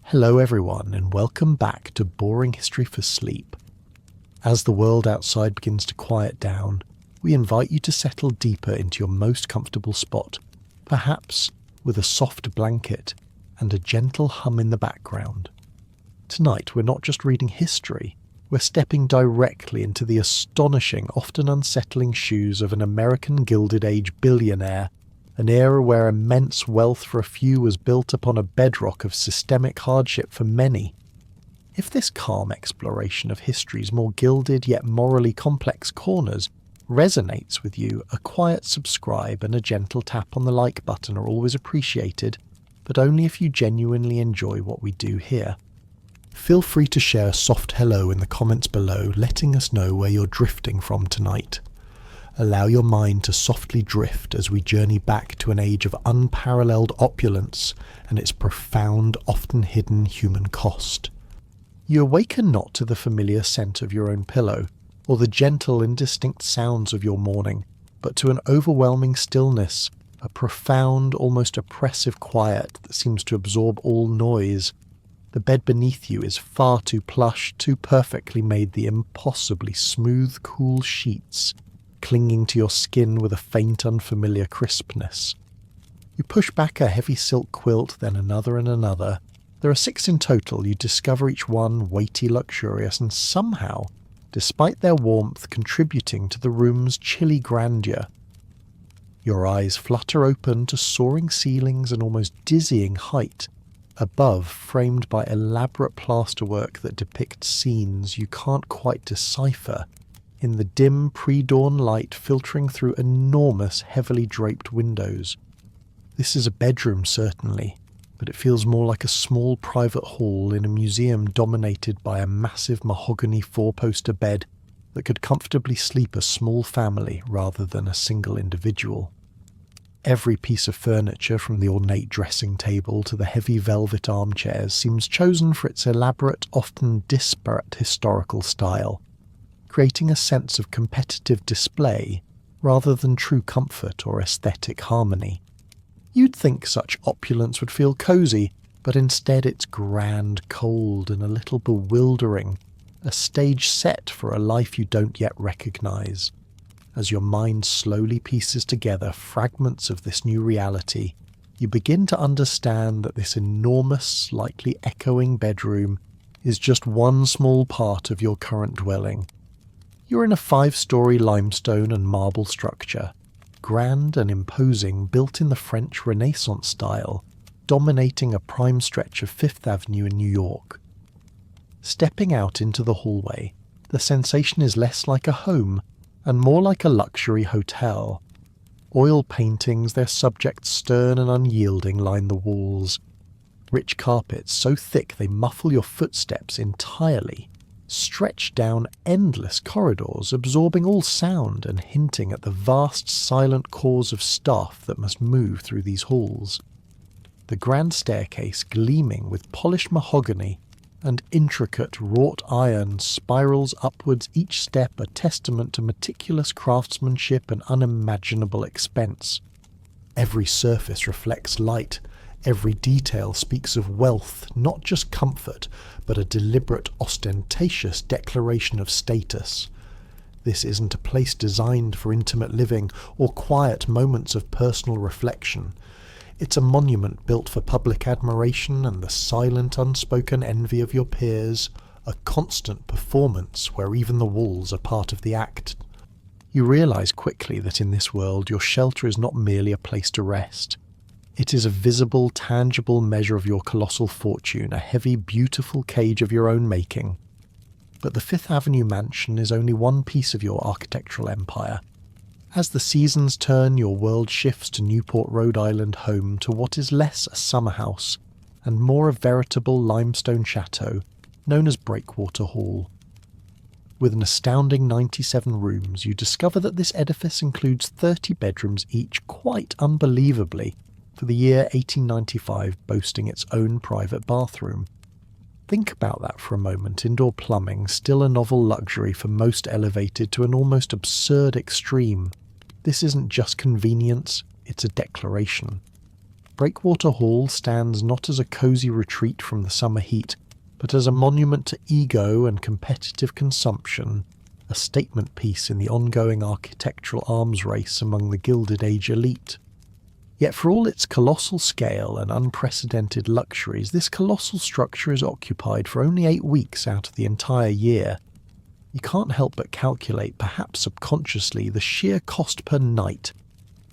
Hello everyone and welcome back to Boring History for Sleep. As the world outside begins to quiet down, we invite you to settle deeper into your most comfortable spot, perhaps with a soft blanket and a gentle hum in the background. Tonight we're not just reading history, we're stepping directly into the astonishing, often unsettling shoes of an American Gilded Age billionaire, an era where immense wealth for a few was built upon a bedrock of systemic hardship for many. If this calm exploration of history's more gilded yet morally complex corners resonates with you, a quiet subscribe and a gentle tap on the like button are always appreciated, but only if you genuinely enjoy what we do here. Feel free to share a soft hello in the comments below, letting us know where you're drifting from tonight. Allow your mind to softly drift as we journey back to an age of unparalleled opulence and its profound, often hidden human cost. You awaken not to the familiar scent of your own pillow, or the gentle indistinct sounds of your morning, but to an overwhelming stillness, a profound, almost oppressive quiet that seems to absorb all noise. The bed beneath you is far too plush, too perfectly made the impossibly smooth, cool sheets, clinging to your skin with a faint, unfamiliar crispness. You push back a heavy silk quilt, then another and another. There are 6 in total. You discover each one weighty, luxurious, and somehow, despite their warmth, contributing to the room's chilly grandeur. Your eyes flutter open to soaring ceilings and almost dizzying height, above framed by elaborate plasterwork that depicts scenes you can't quite decipher, in the dim pre-dawn light filtering through enormous, heavily draped windows. This is a bedroom, certainly, but it feels more like a small private hall in a museum dominated by a massive mahogany 4-poster bed that could comfortably sleep a small family rather than a single individual. Every piece of furniture, from the ornate dressing table to the heavy velvet armchairs, seems chosen for its elaborate, often disparate historical style, creating a sense of competitive display rather than true comfort or aesthetic harmony. You'd think such opulence would feel cosy, but instead it's grand, cold, and a little bewildering, a stage set for a life you don't yet recognize. As your mind slowly pieces together fragments of this new reality, you begin to understand that this enormous, slightly echoing bedroom is just one small part of your current dwelling. You're in a 5-story limestone and marble structure, grand and imposing, built in the French Renaissance style, dominating a prime stretch of Fifth Avenue in New York. Stepping out into the hallway, the sensation is less like a home and more like a luxury hotel. Oil paintings, their subjects stern and unyielding, line the walls. Rich carpets, so thick they muffle your footsteps entirely, stretch down endless corridors, absorbing all sound and hinting at the vast silent cores of staff that must move through these halls. The grand staircase, gleaming with polished mahogany and intricate wrought iron, spirals upwards, each step a testament to meticulous craftsmanship and unimaginable expense. Every surface reflects light. Every detail speaks of wealth, not just comfort, but a deliberate, ostentatious declaration of status. This isn't a place designed for intimate living or quiet moments of personal reflection. It's a monument built for public admiration and the silent, unspoken envy of your peers, a constant performance where even the walls are part of the act. You realize quickly that in this world your shelter is not merely a place to rest. It is a visible, tangible measure of your colossal fortune, a heavy, beautiful cage of your own making. But the Fifth Avenue mansion is only one piece of your architectural empire. As the seasons turn, your world shifts to Newport, Rhode Island, home to what is less a summer house and more a veritable limestone chateau known as Breakwater Hall. With an astounding 97 rooms, you discover that this edifice includes 30 bedrooms each, quite unbelievably, for the year 1895 boasting its own private bathroom. Think about that for a moment. Indoor plumbing, still a novel luxury for most, elevated to an almost absurd extreme. This isn't just convenience, it's a declaration. Breakwater Hall stands not as a cosy retreat from the summer heat, but as a monument to ego and competitive consumption, a statement piece in the ongoing architectural arms race among the Gilded Age elite. Yet for all its colossal scale and unprecedented luxuries, this colossal structure is occupied for only 8 weeks out of the entire year. You can't help but calculate, perhaps subconsciously, the sheer cost per night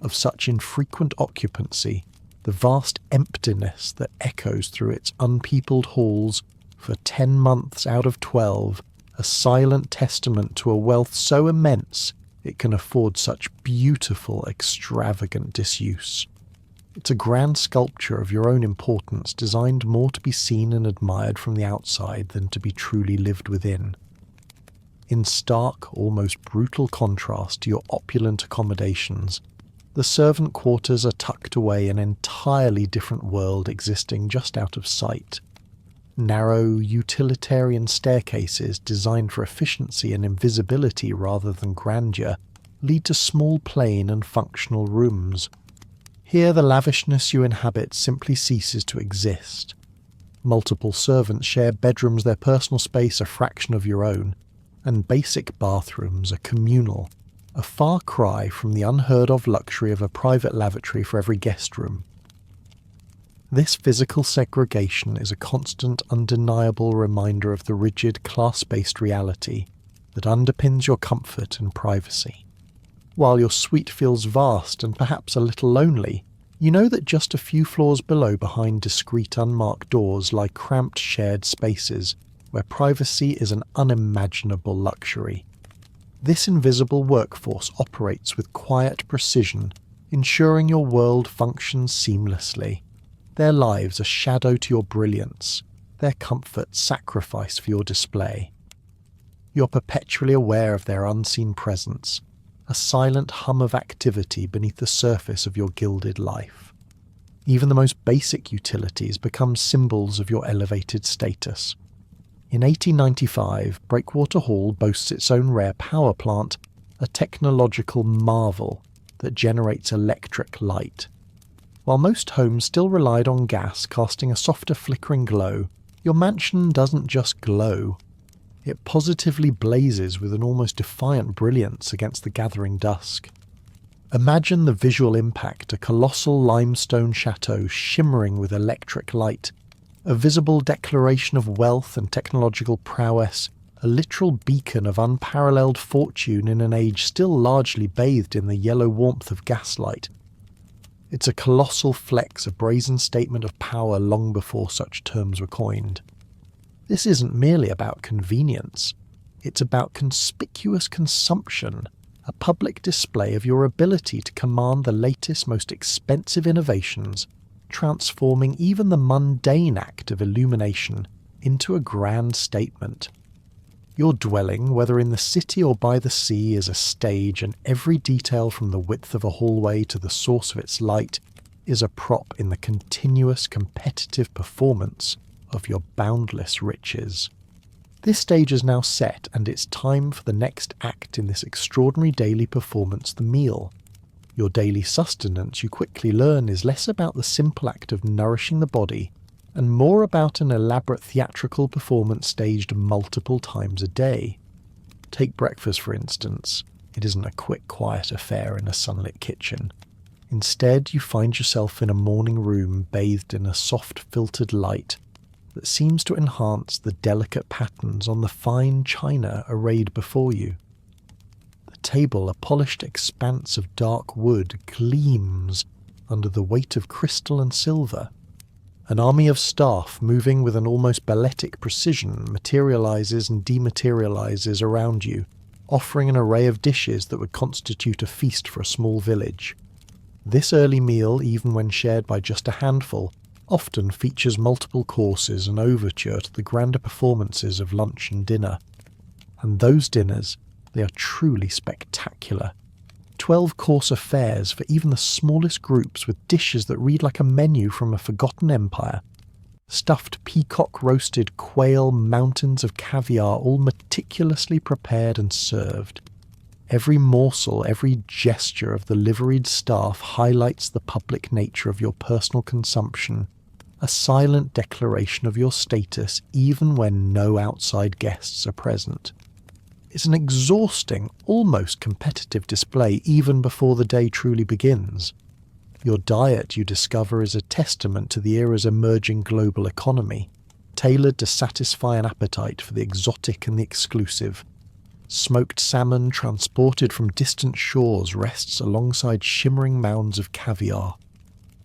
of such infrequent occupancy, the vast emptiness that echoes through its unpeopled halls for 10 months out of 12, a silent testament to a wealth so immense it can afford such beautiful, extravagant disuse. It's a grand sculpture of your own importance, designed more to be seen and admired from the outside than to be truly lived within. In stark, almost brutal contrast to your opulent accommodations, the servant quarters are tucked away in an entirely different world existing just out of sight. Narrow, utilitarian staircases designed for efficiency and invisibility rather than grandeur lead to small, plain and functional rooms. Here the lavishness you inhabit simply ceases to exist. Multiple servants share bedrooms, their personal space a fraction of your own, and basic bathrooms are communal, a far cry from the unheard-of luxury of a private lavatory for every guest room. This physical segregation is a constant, undeniable reminder of the rigid, class-based reality that underpins your comfort and privacy. While your suite feels vast and perhaps a little lonely, you know that just a few floors below, behind discreet, unmarked doors, lie cramped shared spaces where privacy is an unimaginable luxury. This invisible workforce operates with quiet precision, ensuring your world functions seamlessly. Their lives a shadow to your brilliance, their comfort sacrifice for your display. You're perpetually aware of their unseen presence, a silent hum of activity beneath the surface of your gilded life. Even the most basic utilities become symbols of your elevated status. In 1895, Breakwater Hall boasts its own rare power plant, a technological marvel that generates electric light. While most homes still relied on gas casting a softer flickering glow, your mansion doesn't just glow. It positively blazes with an almost defiant brilliance against the gathering dusk. Imagine the visual impact: a colossal limestone chateau shimmering with electric light, a visible declaration of wealth and technological prowess, a literal beacon of unparalleled fortune in an age still largely bathed in the yellow warmth of gaslight. It's a colossal flex, a brazen statement of power long before such terms were coined. This isn't merely about convenience. It's about conspicuous consumption, a public display of your ability to command the latest, most expensive innovations, transforming even the mundane act of illumination into a grand statement. Your dwelling, whether in the city or by the sea, is a stage, and every detail from the width of a hallway to the source of its light is a prop in the continuous competitive performance of your boundless riches. This stage is now set, and it's time for the next act in this extraordinary daily performance, the meal. Your daily sustenance, you quickly learn, is less about the simple act of nourishing the body and more about an elaborate theatrical performance staged multiple times a day. Take breakfast, for instance. It isn't a quick, quiet affair in a sunlit kitchen. Instead, you find yourself in a morning room bathed in a soft filtered light that seems to enhance the delicate patterns on the fine china arrayed before you. The table, a polished expanse of dark wood, gleams under the weight of crystal and silver. An army of staff, moving with an almost balletic precision, materializes and dematerializes around you, offering an array of dishes that would constitute a feast for a small village. This early meal, even when shared by just a handful, often features multiple courses and overture to the grander performances of lunch and dinner. And those dinners, they are truly spectacular. 12-course affairs for even the smallest groups, with dishes that read like a menu from a forgotten empire. Stuffed peacock-roasted quail, mountains of caviar, all meticulously prepared and served. Every morsel, every gesture of the liveried staff highlights the public nature of your personal consumption, a silent declaration of your status even when no outside guests are present. It's an exhausting, almost competitive display even before the day truly begins. Your diet, you discover, is a testament to the era's emerging global economy, tailored to satisfy an appetite for the exotic and the exclusive. Smoked salmon transported from distant shores rests alongside shimmering mounds of caviar.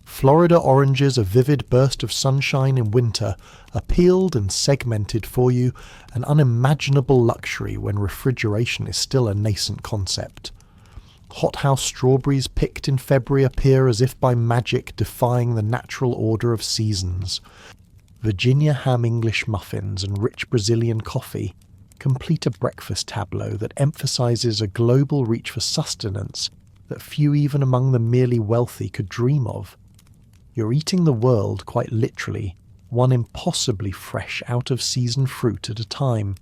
Florida oranges, a vivid burst of sunshine in winter, are peeled and segmented for you, an unimaginable luxury when refrigeration is still a nascent concept. Hothouse strawberries picked in February appear as if by magic, defying the natural order of seasons. Virginia ham English muffins and rich Brazilian coffee complete a breakfast tableau that emphasizes a global reach for sustenance that few even among the merely wealthy could dream of. You're eating the world, quite literally, one impossibly fresh out-of-season fruit at a time.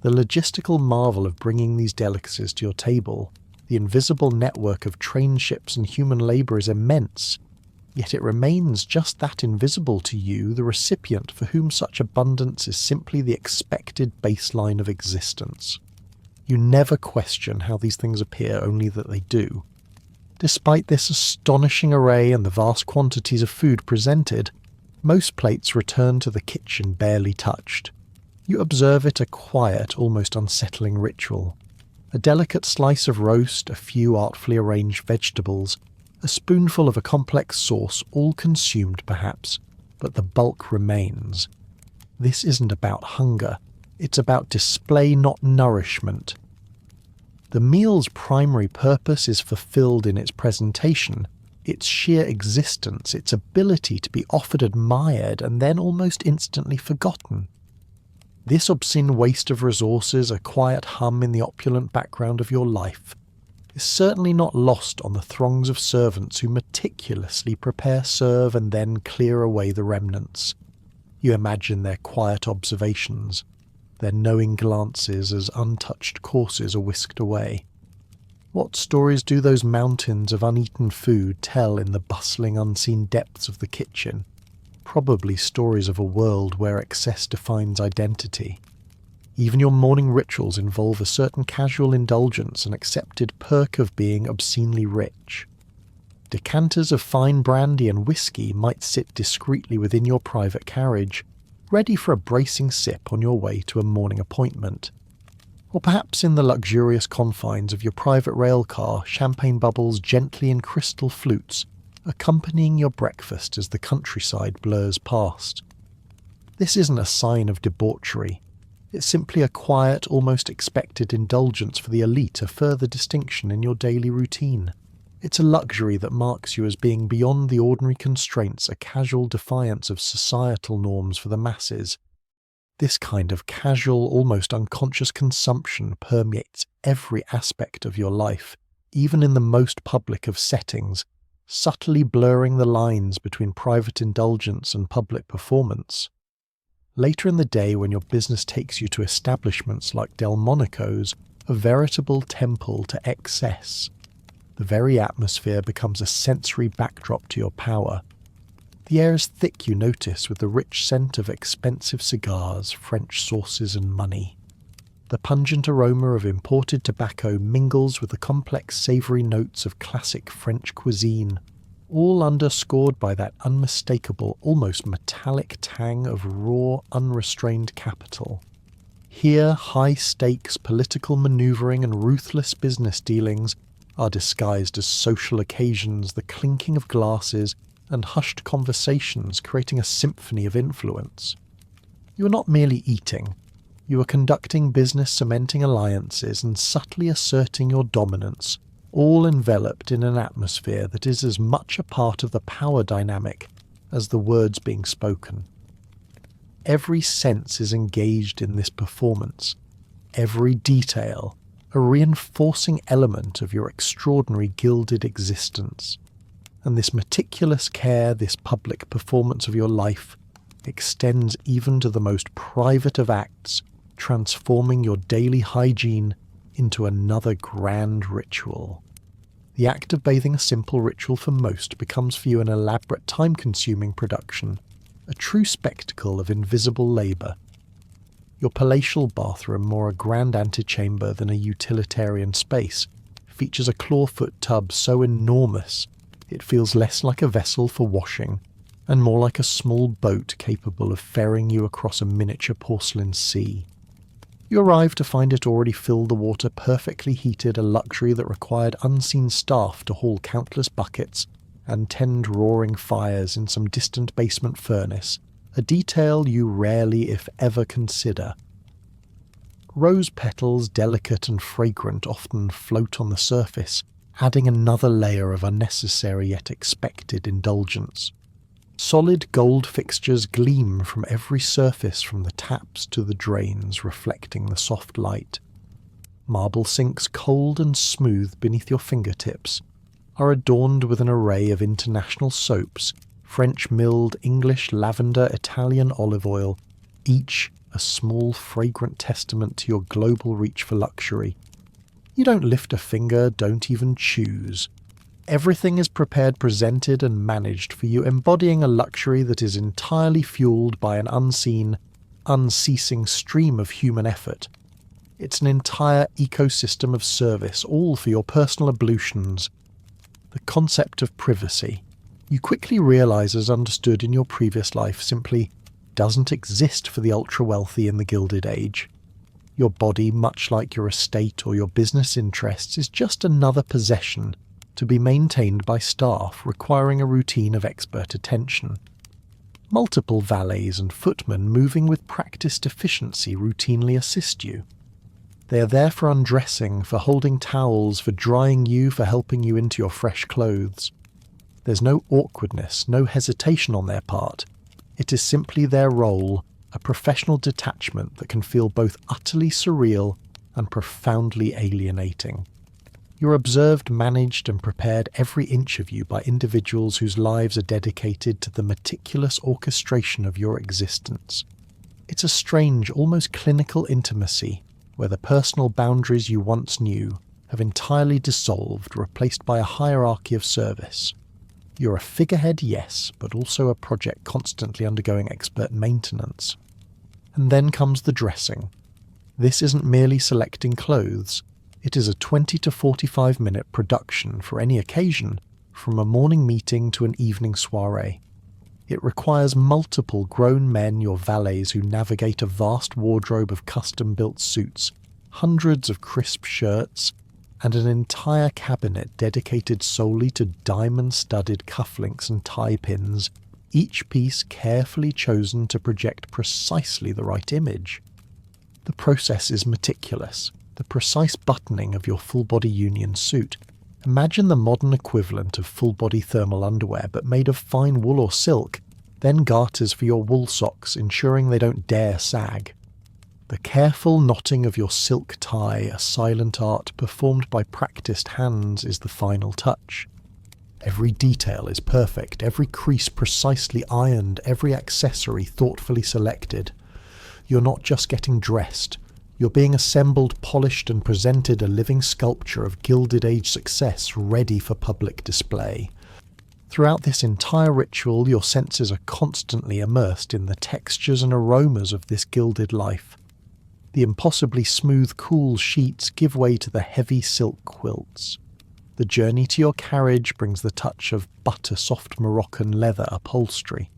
The logistical marvel of bringing these delicacies to your table, the invisible network of train ships and human labour is immense, yet it remains just that invisible to you, the recipient for whom such abundance is simply the expected baseline of existence. You never question how these things appear, only that they do. Despite this astonishing array and the vast quantities of food presented, most plates return to the kitchen barely touched. You observe it a quiet, almost unsettling ritual. A delicate slice of roast, a few artfully arranged vegetables, a spoonful of a complex sauce, all consumed perhaps, but the bulk remains. This isn't about hunger, it's about display, not nourishment. The meal's primary purpose is fulfilled in its presentation, its sheer existence, its ability to be offered admired and then almost instantly forgotten. This obscene waste of resources, a quiet hum in the opulent background of your life, is certainly not lost on the throngs of servants who meticulously prepare, serve, and then clear away the remnants. You imagine their quiet observations, their knowing glances as untouched courses are whisked away. What stories do those mountains of uneaten food tell in the bustling, unseen depths of the kitchen? Probably stories of a world where excess defines identity. Even your morning rituals involve a certain casual indulgence, an accepted perk of being obscenely rich. Decanters of fine brandy and whiskey might sit discreetly within your private carriage, ready for a bracing sip on your way to a morning appointment. Or perhaps in the luxurious confines of your private rail car, champagne bubbles gently in crystal flutes, accompanying your breakfast as the countryside blurs past. This isn't a sign of debauchery. It's simply a quiet, almost expected indulgence for the elite, a further distinction in your daily routine. It's a luxury that marks you as being beyond the ordinary constraints, a casual defiance of societal norms for the masses. This kind of casual, almost unconscious consumption permeates every aspect of your life, even in the most public of settings, subtly blurring the lines between private indulgence and public performance. Later in the day, when your business takes you to establishments like Delmonico's, a veritable temple to excess, the very atmosphere becomes a sensory backdrop to your power. The air is thick, you notice, with the rich scent of expensive cigars, French sauces and money. The pungent aroma of imported tobacco mingles with the complex savoury notes of classic French cuisine, all underscored by that unmistakable, almost metallic tang of raw, unrestrained capital. Here, high-stakes political manoeuvring and ruthless business dealings are disguised as social occasions, the clinking of glasses and hushed conversations creating a symphony of influence. You are not merely eating. You are conducting business, cementing alliances, and subtly asserting your dominance, all enveloped in an atmosphere that is as much a part of the power dynamic as the words being spoken. Every sense is engaged in this performance, every detail a reinforcing element of your extraordinary gilded existence. And this meticulous care, this public performance of your life, extends even to the most private of acts, transforming your daily hygiene into another grand ritual. The act of bathing, a simple ritual for most, becomes for you an elaborate, time-consuming production, a true spectacle of invisible labour. Your palatial bathroom, more a grand antechamber than a utilitarian space, features a clawfoot tub so enormous it feels less like a vessel for washing and more like a small boat capable of ferrying you across a miniature porcelain sea. You arrive to find it already filled, the water perfectly heated, a luxury that required unseen staff to haul countless buckets and tend roaring fires in some distant basement furnace, a detail you rarely, if ever, consider. Rose petals, delicate and fragrant, often float on the surface, adding another layer of unnecessary yet expected indulgence. Solid gold fixtures gleam from every surface, from the taps to the drains, reflecting the soft light. Marble sinks, cold and smooth beneath your fingertips, are adorned with an array of international soaps, French milled, English lavender, Italian olive oil, each a small fragrant testament to your global reach for luxury. You don't lift a finger, don't even choose. Everything is prepared, presented and managed for you, embodying a luxury that is entirely fueled by an unseen, unceasing stream of human effort. It's an entire ecosystem of service, all for your personal ablutions. The concept of privacy, you quickly realise, as understood in your previous life, simply doesn't exist for the ultra-wealthy in the Gilded Age. Your body, much like your estate or your business interests, is just another possession to be maintained by staff requiring a routine of expert attention. Multiple valets and footmen moving with practiced efficiency routinely assist you. They are there for undressing, for holding towels, for drying you, for helping you into your fresh clothes. There's no awkwardness, no hesitation on their part. It is simply their role, a professional detachment that can feel both utterly surreal and profoundly alienating. You're observed, managed and prepared, every inch of you, by individuals whose lives are dedicated to the meticulous orchestration of your existence. It's a strange, almost clinical intimacy, where the personal boundaries you once knew have entirely dissolved, replaced by a hierarchy of service. You're a figurehead, yes, but also a project constantly undergoing expert maintenance. And then comes the dressing. This isn't merely selecting clothes. It is a 20 to 45 minute production for any occasion, from a morning meeting to an evening soiree. It requires multiple grown men, your valets, who navigate a vast wardrobe of custom-built suits, hundreds of crisp shirts, and an entire cabinet dedicated solely to diamond-studded cufflinks and tie pins, each piece carefully chosen to project precisely the right image. The process is meticulous. The precise buttoning of your full-body union suit. Imagine the modern equivalent of full-body thermal underwear, but made of fine wool or silk, then garters for your wool socks, ensuring they don't dare sag. The careful knotting of your silk tie, a silent art performed by practiced hands, is the final touch. Every detail is perfect, every crease precisely ironed, every accessory thoughtfully selected. You're not just getting dressed. You're being assembled, polished and presented, a living sculpture of Gilded Age success ready for public display. Throughout this entire ritual, your senses are constantly immersed in the textures and aromas of this gilded life. The impossibly smooth, cool sheets give way to the heavy silk quilts. The journey to your carriage brings the touch of butter-soft Moroccan leather upholstery.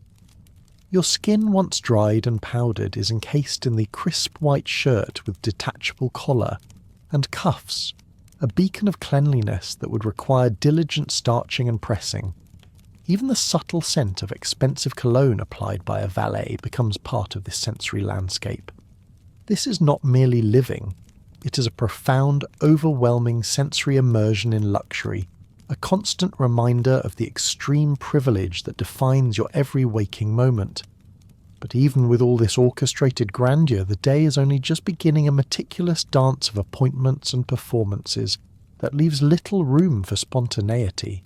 Your skin, once dried and powdered, is encased in the crisp white shirt with detachable collar and cuffs, a beacon of cleanliness that would require diligent starching and pressing. Even the subtle scent of expensive cologne applied by a valet becomes part of this sensory landscape. This is not merely living, it is a profound, overwhelming sensory immersion in luxury, a constant reminder of the extreme privilege that defines your every waking moment. But even with all this orchestrated grandeur, the day is only just beginning, a meticulous dance of appointments and performances that leaves little room for spontaneity.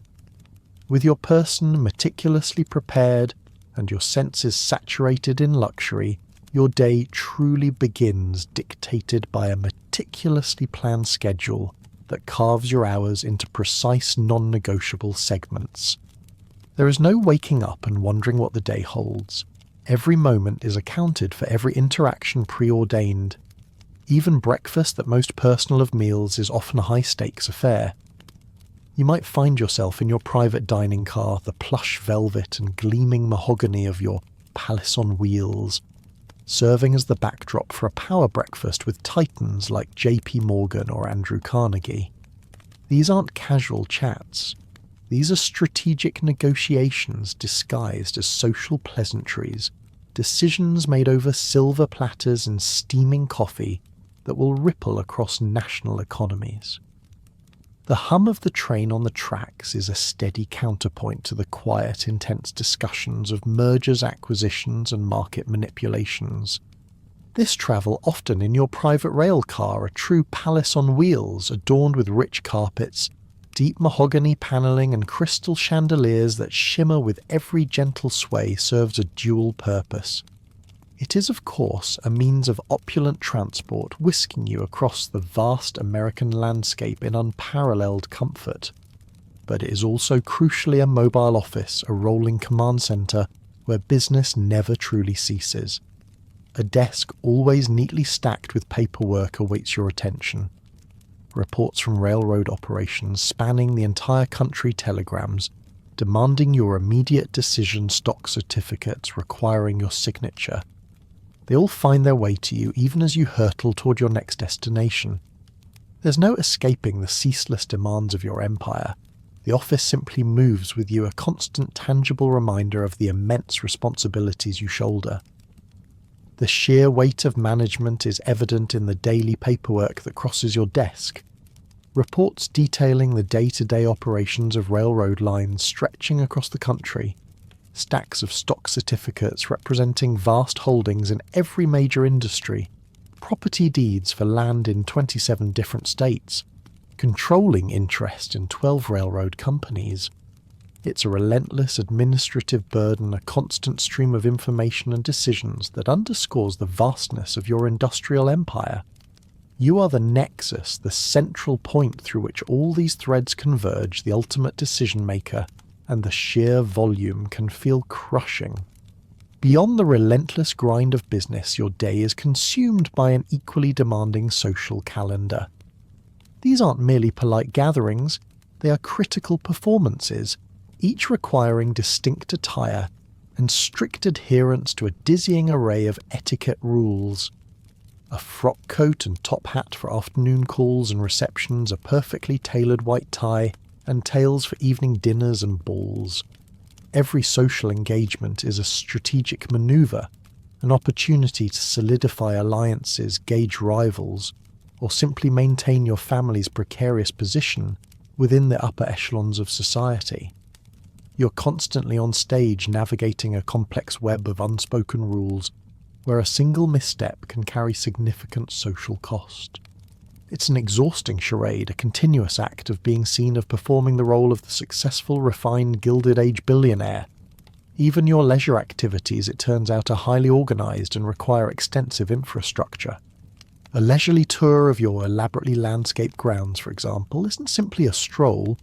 With your person meticulously prepared and your senses saturated in luxury, your day truly begins, dictated by a meticulous meticulously planned schedule that carves your hours into precise non-negotiable segments. There is no waking up and wondering what the day holds. Every moment is accounted for, every interaction preordained. Even breakfast, that most personal of meals, is often a high-stakes affair. You might find yourself in your private dining car, the plush velvet and gleaming mahogany of your palace on wheels, serving as the backdrop for a power breakfast with titans like JP Morgan or Andrew Carnegie. These aren't casual chats. These are strategic negotiations disguised as social pleasantries, decisions made over silver platters and steaming coffee that will ripple across national economies. The hum of the train on the tracks is a steady counterpoint to the quiet, intense discussions of mergers, acquisitions, and market manipulations. This travel, often in your private rail car, a true palace on wheels adorned with rich carpets, deep mahogany panelling, and crystal chandeliers that shimmer with every gentle sway, serves a dual purpose. It is, of course, a means of opulent transport, whisking you across the vast American landscape in unparalleled comfort. But it is also crucially a mobile office, a rolling command centre where business never truly ceases. A desk always neatly stacked with paperwork awaits your attention. Reports from railroad operations spanning the entire country, telegrams demanding your immediate decision, stock certificates requiring your signature. They all find their way to you even as you hurtle toward your next destination. There's no escaping the ceaseless demands of your empire. The office simply moves with you, a constant tangible reminder of the immense responsibilities you shoulder. The sheer weight of management is evident in the daily paperwork that crosses your desk. Reports detailing the day-to-day operations of railroad lines stretching across the country. Stacks of stock certificates representing vast holdings in every major industry, property deeds for land in 27 different states, controlling interest in 12 railroad companies. It's a relentless administrative burden, a constant stream of information and decisions that underscores the vastness of your industrial empire. You are the nexus, the central point through which all these threads converge, the ultimate decision maker, and the sheer volume can feel crushing. Beyond the relentless grind of business, your day is consumed by an equally demanding social calendar. These aren't merely polite gatherings, they are critical performances, each requiring distinct attire and strict adherence to a dizzying array of etiquette rules. A frock coat and top hat for afternoon calls and receptions, a perfectly tailored white tie, and tails for evening dinners and balls. Every social engagement is a strategic maneuver, an opportunity to solidify alliances, gauge rivals, or simply maintain your family's precarious position within the upper echelons of society. You're constantly on stage navigating a complex web of unspoken rules where a single misstep can carry significant social cost. It's an exhausting charade, a continuous act of being seen of performing the role of the successful, refined Gilded Age billionaire. Even your leisure activities, it turns out, are highly organised and require extensive infrastructure. A leisurely tour of your elaborately landscaped grounds, for example, isn't simply a stroll,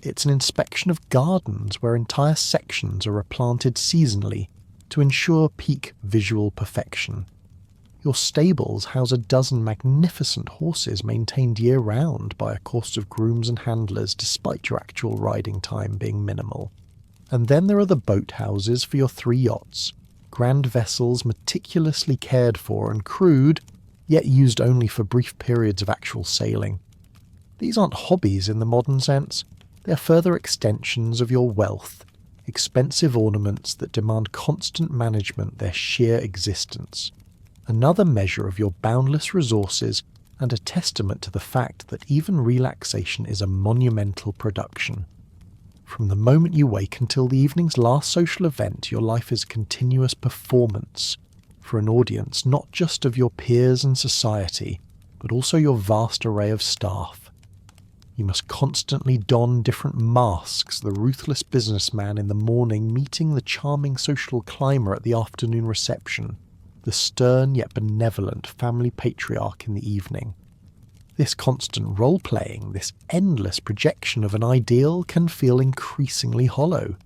it's an inspection of gardens where entire sections are replanted seasonally to ensure peak visual perfection. Your stables house a dozen magnificent horses maintained year-round by a corps of grooms and handlers despite your actual riding time being minimal. And then there are the boathouses for your 3 yachts, grand vessels meticulously cared for and crewed, yet used only for brief periods of actual sailing. These aren't hobbies in the modern sense, they are further extensions of your wealth, expensive ornaments that demand constant management, their sheer existence. Another measure of your boundless resources and a testament to the fact that even relaxation is a monumental production. From the moment you wake until the evening's last social event, your life is a continuous performance for an audience not just of your peers and society, but also your vast array of staff. You must constantly don different masks, the ruthless businessman in the morning meeting the charming social climber at the afternoon reception, the stern yet benevolent family patriarch in the evening. This constant role-playing, this endless projection of an ideal can feel increasingly hollow.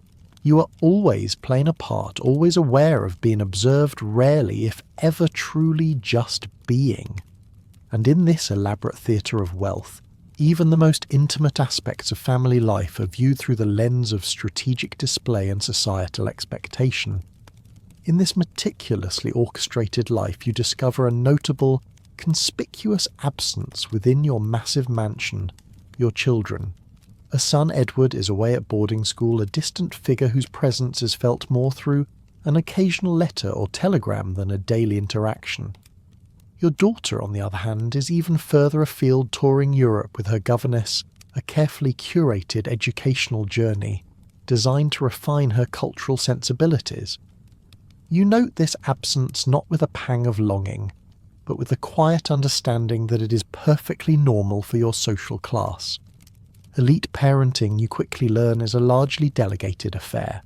You are always playing a part, always aware of being observed, rarely, if ever, truly just being. And in this elaborate theatre of wealth, even the most intimate aspects of family life are viewed through the lens of strategic display and societal expectation. In this meticulously orchestrated life, you discover a notable, conspicuous absence within your massive mansion: your children. A son, Edward, is away at boarding school, a distant figure whose presence is felt more through an occasional letter or telegram than a daily interaction. Your daughter, on the other hand, is even further afield, touring Europe with her governess, a carefully curated educational journey designed to refine her cultural sensibilities. You note this absence not with a pang of longing, but with the quiet understanding that it is perfectly normal for your social class. Elite parenting, you quickly learn, is a largely delegated affair.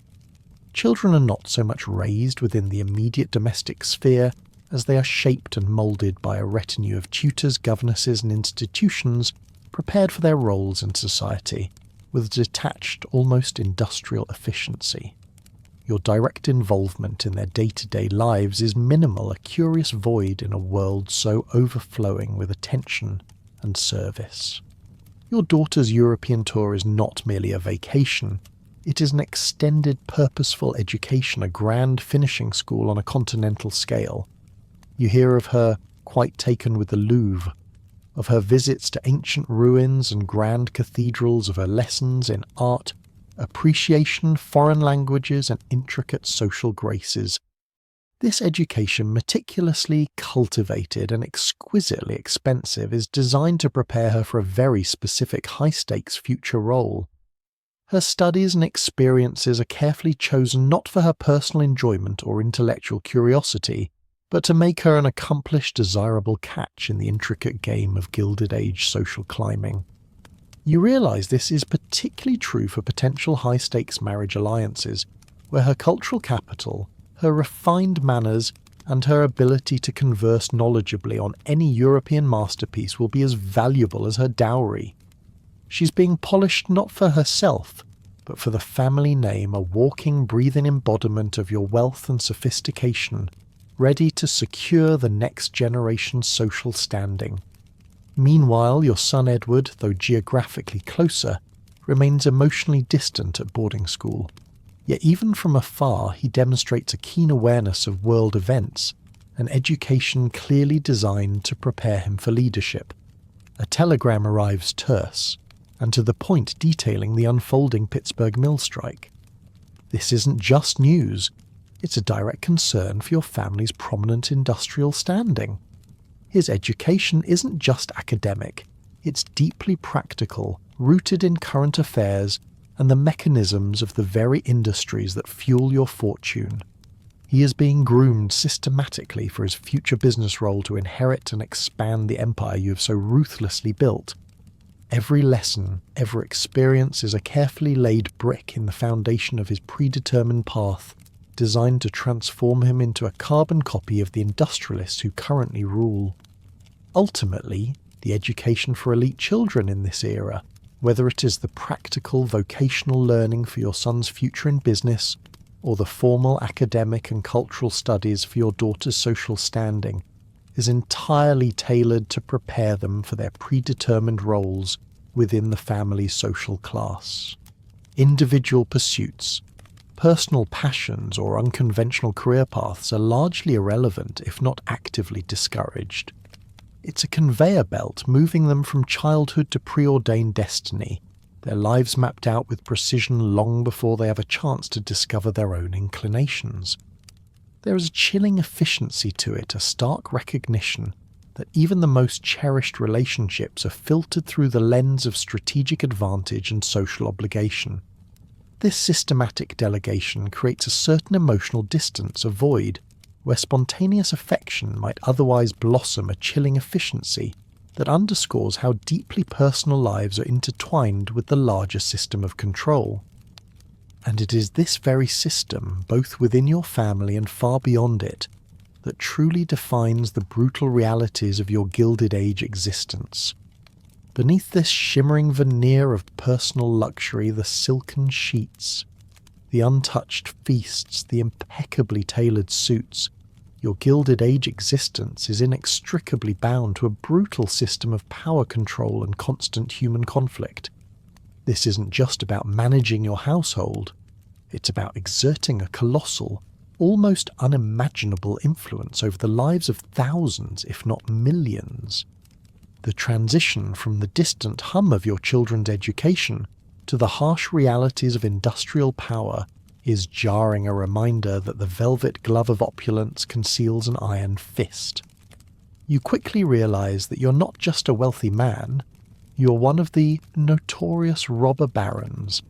Children are not so much raised within the immediate domestic sphere as they are shaped and moulded by a retinue of tutors, governesses and institutions prepared for their roles in society, with a detached, almost industrial efficiency. Your direct involvement in their day-to-day lives is minimal, a curious void in a world so overflowing with attention and service. Your daughter's European tour is not merely a vacation. It is an extended, purposeful education, a grand finishing school on a continental scale. You hear of her quite taken with the Louvre, of her visits to ancient ruins and grand cathedrals, of her lessons in art, appreciation, foreign languages, and intricate social graces. This education, meticulously cultivated and exquisitely expensive, is designed to prepare her for a very specific high-stakes future role. Her studies and experiences are carefully chosen not for her personal enjoyment or intellectual curiosity, but to make her an accomplished, desirable catch in the intricate game of Gilded Age social climbing. You realise this is particularly true for potential high-stakes marriage alliances, where her cultural capital, her refined manners, and her ability to converse knowledgeably on any European masterpiece will be as valuable as her dowry. She's being polished not for herself, but for the family name, a walking, breathing embodiment of your wealth and sophistication, ready to secure the next generation's social standing. Meanwhile, your son Edward, though geographically closer, remains emotionally distant at boarding school. Yet even from afar, he demonstrates a keen awareness of world events, an education clearly designed to prepare him for leadership. A telegram arrives terse, and to the point, detailing the unfolding Pittsburgh mill strike. This isn't just news, it's a direct concern for your family's prominent industrial standing. His education isn't just academic, it's deeply practical, rooted in current affairs and the mechanisms of the very industries that fuel your fortune. He is being groomed systematically for his future business role to inherit and expand the empire you have so ruthlessly built. Every lesson, every experience is a carefully laid brick in the foundation of his predetermined path, designed to transform him into a carbon copy of the industrialists who currently rule. Ultimately, the education for elite children in this era, whether it is the practical vocational learning for your son's future in business, or the formal academic and cultural studies for your daughter's social standing, is entirely tailored to prepare them for their predetermined roles within the family's social class. Individual pursuits, personal passions, or unconventional career paths are largely irrelevant, if not actively discouraged. It's a conveyor belt moving them from childhood to preordained destiny, their lives mapped out with precision long before they have a chance to discover their own inclinations. There is a chilling efficiency to it, a stark recognition that even the most cherished relationships are filtered through the lens of strategic advantage and social obligation. This systematic delegation creates a certain emotional distance, a void, where spontaneous affection might otherwise blossom, a chilling efficiency that underscores how deeply personal lives are intertwined with the larger system of control. And it is this very system, both within your family and far beyond it, that truly defines the brutal realities of your Gilded Age existence. Beneath this shimmering veneer of personal luxury, the silken sheets, the untouched feasts, the impeccably tailored suits, your Gilded Age existence is inextricably bound to a brutal system of power control and constant human conflict. This isn't just about managing your household, it's about exerting a colossal, almost unimaginable influence over the lives of thousands, if not millions. The transition from the distant hum of your children's education to the harsh realities of industrial power is jarring, a reminder that the velvet glove of opulence conceals an iron fist. You quickly realise that you're not just a wealthy man, you're one of the notorious robber barons,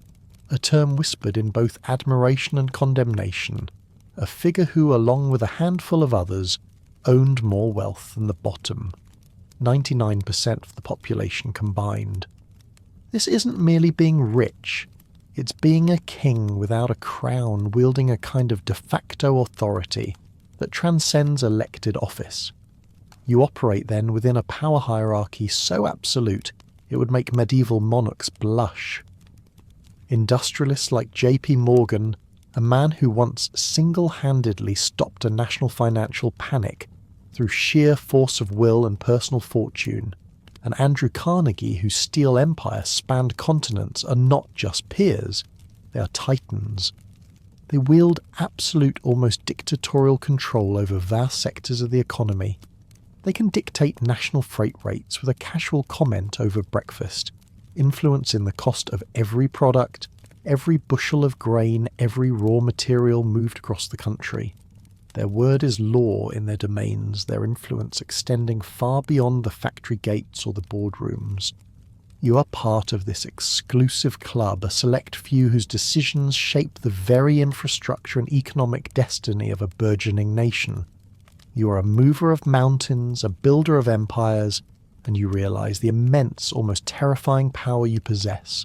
a term whispered in both admiration and condemnation, a figure who, along with a handful of others, owned more wealth than the bottom 99% of the population combined. This isn't merely being rich, it's being a king without a crown, wielding a kind of de facto authority that transcends elected office. You operate then within a power hierarchy so absolute it would make medieval monarchs blush. Industrialists like J.P. Morgan, a man who once single-handedly stopped a national financial panic through sheer force of will and personal fortune, and Andrew Carnegie, whose steel empire spanned continents, are not just peers, they are titans. They wield absolute, almost dictatorial control over vast sectors of the economy. They can dictate national freight rates with a casual comment over breakfast, influencing the cost of every product, every bushel of grain, every raw material moved across the country. Their word is law in their domains, their influence extending far beyond the factory gates or the boardrooms. You are part of this exclusive club, a select few whose decisions shape the very infrastructure and economic destiny of a burgeoning nation. You are a mover of mountains, a builder of empires, and you realise the immense, almost terrifying power you possess.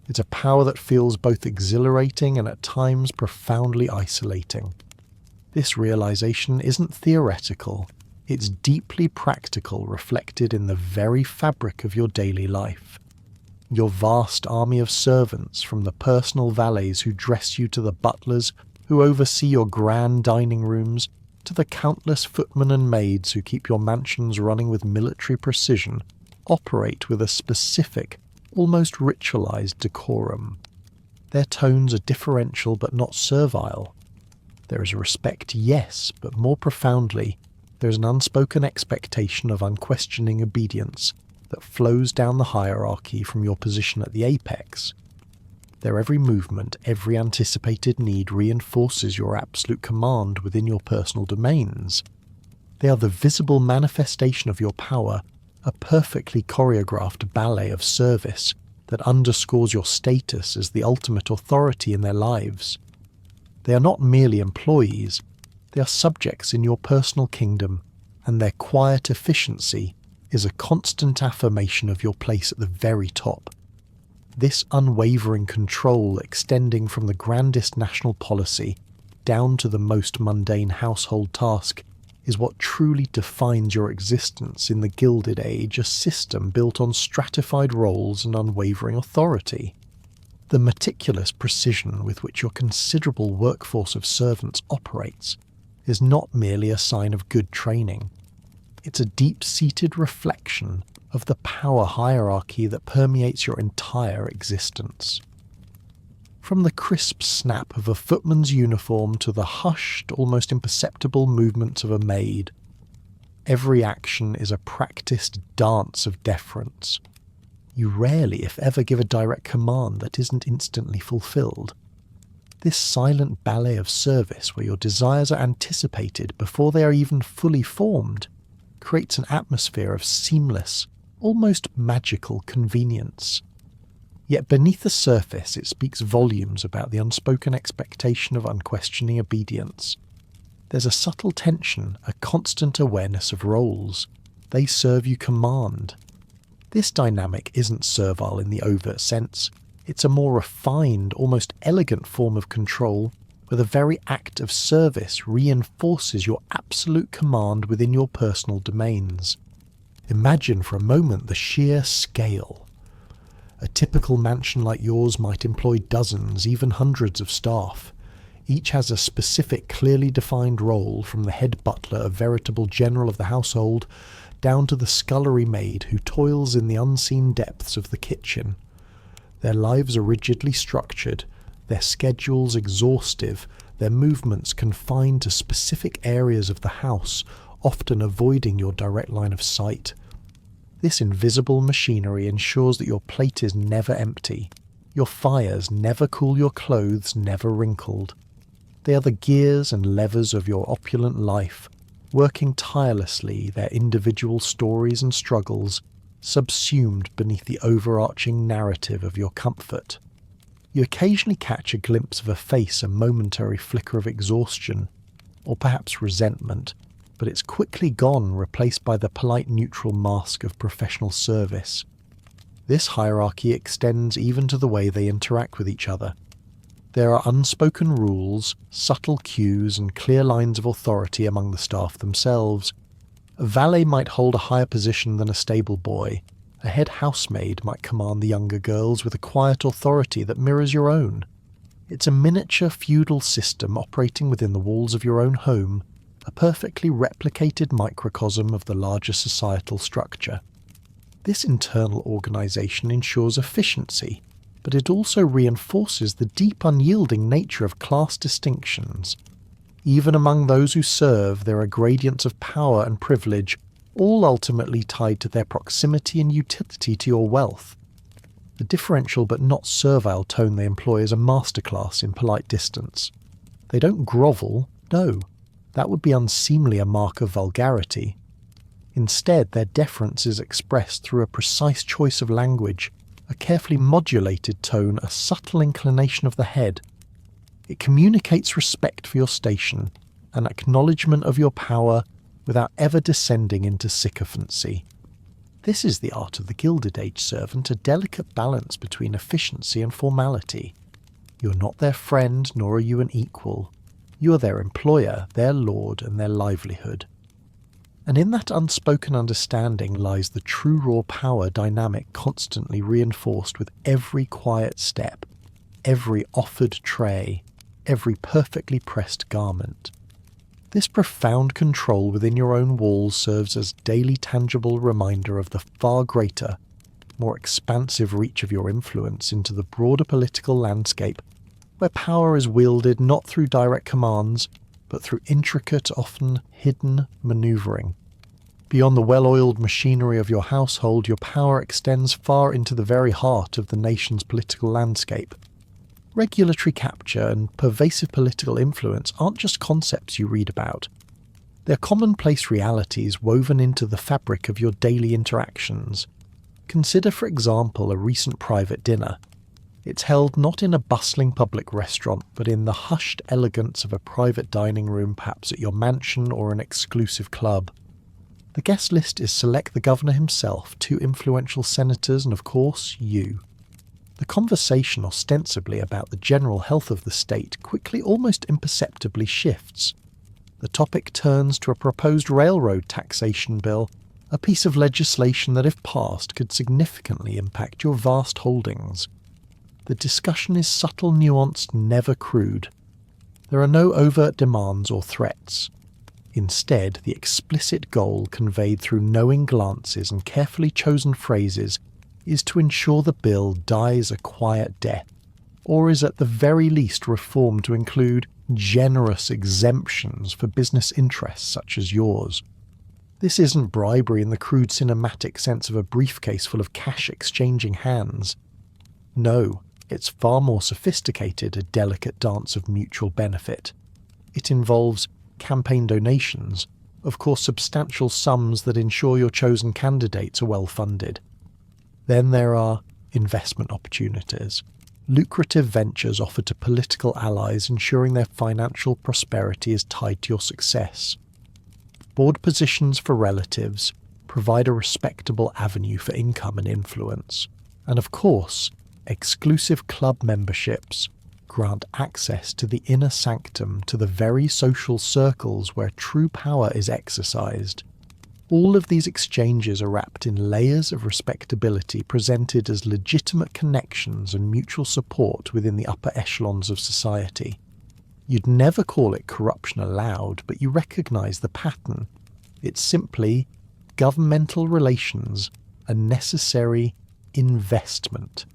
It's a power that feels both exhilarating and at times profoundly isolating. This realization isn't theoretical, it's deeply practical, reflected in the very fabric of your daily life. Your vast army of servants, from the personal valets who dress you to the butlers who oversee your grand dining rooms, to the countless footmen and maids who keep your mansions running with military precision, operate with a specific, almost ritualized decorum. Their tones are differential but not servile. There is a respect, yes, but more profoundly, there is an unspoken expectation of unquestioning obedience that flows down the hierarchy from your position at the apex. Their every movement, every anticipated need reinforces your absolute command within your personal domains. They are the visible manifestation of your power, a perfectly choreographed ballet of service that underscores your status as the ultimate authority in their lives. They are not merely employees, they are subjects in your personal kingdom, and their quiet efficiency is a constant affirmation of your place at the very top. This unwavering control, extending from the grandest national policy down to the most mundane household task, is what truly defines your existence in the Gilded Age, a system built on stratified roles and unwavering authority. The meticulous precision with which your considerable workforce of servants operates is not merely a sign of good training. It's a deep-seated reflection of the power hierarchy that permeates your entire existence. From the crisp snap of a footman's uniform to the hushed, almost imperceptible movements of a maid, every action is a practiced dance of deference. You rarely, if ever, give a direct command that isn't instantly fulfilled. This silent ballet of service, where your desires are anticipated before they are even fully formed, creates an atmosphere of seamless, almost magical convenience. Yet beneath the surface it speaks volumes about the unspoken expectation of unquestioning obedience. There's a subtle tension, a constant awareness of roles. They serve you command. This dynamic isn't servile in the overt sense. It's a more refined, almost elegant form of control, where the very act of service reinforces your absolute command within your personal domains. Imagine for a moment the sheer scale. A typical mansion like yours might employ dozens, even hundreds of staff. Each has a specific, clearly defined role, from the head butler, a veritable general of the household, down to the scullery maid who toils in the unseen depths of the kitchen. Their lives are rigidly structured, their schedules exhaustive, their movements confined to specific areas of the house, often avoiding your direct line of sight. This invisible machinery ensures that your plate is never empty, your fires never cool, your clothes never wrinkled. They are the gears and levers of your opulent life, working tirelessly, their individual stories and struggles subsumed beneath the overarching narrative of your comfort. You occasionally catch a glimpse of a face, a momentary flicker of exhaustion, or perhaps resentment, but it's quickly gone, replaced by the polite neutral mask of professional service. This hierarchy extends even to the way they interact with each other. There are unspoken rules, subtle cues, and clear lines of authority among the staff themselves. A valet might hold a higher position than a stable boy. A head housemaid might command the younger girls with a quiet authority that mirrors your own. It's a miniature feudal system operating within the walls of your own home, a perfectly replicated microcosm of the larger societal structure. This internal organisation ensures efficiency, but it also reinforces the deep, unyielding nature of class distinctions. Even among those who serve, there are gradients of power and privilege, all ultimately tied to their proximity and utility to your wealth. The differential but not servile tone they employ is a masterclass in polite distance. They don't grovel, no, that would be unseemly, a mark of vulgarity. Instead, their deference is expressed through a precise choice of language, a carefully modulated tone, a subtle inclination of the head. It communicates respect for your station, an acknowledgement of your power, without ever descending into sycophancy. This is the art of the Gilded Age servant, a delicate balance between efficiency and formality. You're not their friend, nor are you an equal. You are their employer, their lord, and their livelihood. And in that unspoken understanding lies the true raw power dynamic, constantly reinforced with every quiet step, every offered tray, every perfectly pressed garment. This profound control within your own walls serves as daily tangible reminder of the far greater, more expansive reach of your influence into the broader political landscape, where power is wielded not through direct commands, but through intricate, often hidden manoeuvring. Beyond the well-oiled machinery of your household, your power extends far into the very heart of the nation's political landscape. Regulatory capture and pervasive political influence aren't just concepts you read about. They're commonplace realities woven into the fabric of your daily interactions. Consider, for example, a recent private dinner. It's held not in a bustling public restaurant, but in the hushed elegance of a private dining room, perhaps at your mansion or an exclusive club. The guest list is select the governor himself, 2 influential senators, and of course, you. The conversation, ostensibly about the general health of the state, quickly, almost imperceptibly shifts. The topic turns to a proposed railroad taxation bill, a piece of legislation that, if passed, could significantly impact your vast holdings. The discussion is subtle, nuanced, never crude. There are no overt demands or threats. Instead, the explicit goal, conveyed through knowing glances and carefully chosen phrases, is to ensure the bill dies a quiet death, or is at the very least reformed to include generous exemptions for business interests such as yours. This isn't bribery in the crude cinematic sense of a briefcase full of cash exchanging hands. No, it's far more sophisticated, a delicate dance of mutual benefit. It involves campaign donations, of course substantial sums that ensure your chosen candidates are well funded. Then there are investment opportunities, lucrative ventures offered to political allies, ensuring their financial prosperity is tied to your success. Board positions for relatives provide a respectable avenue for income and influence. And of course, exclusive club memberships grant access to the inner sanctum, to the very social circles where true power is exercised. All of these exchanges are wrapped in layers of respectability presented as legitimate connections and mutual support within the upper echelons of society. You'd never call it corruption aloud, but you recognise the pattern. It's simply governmental relations, a necessary investment.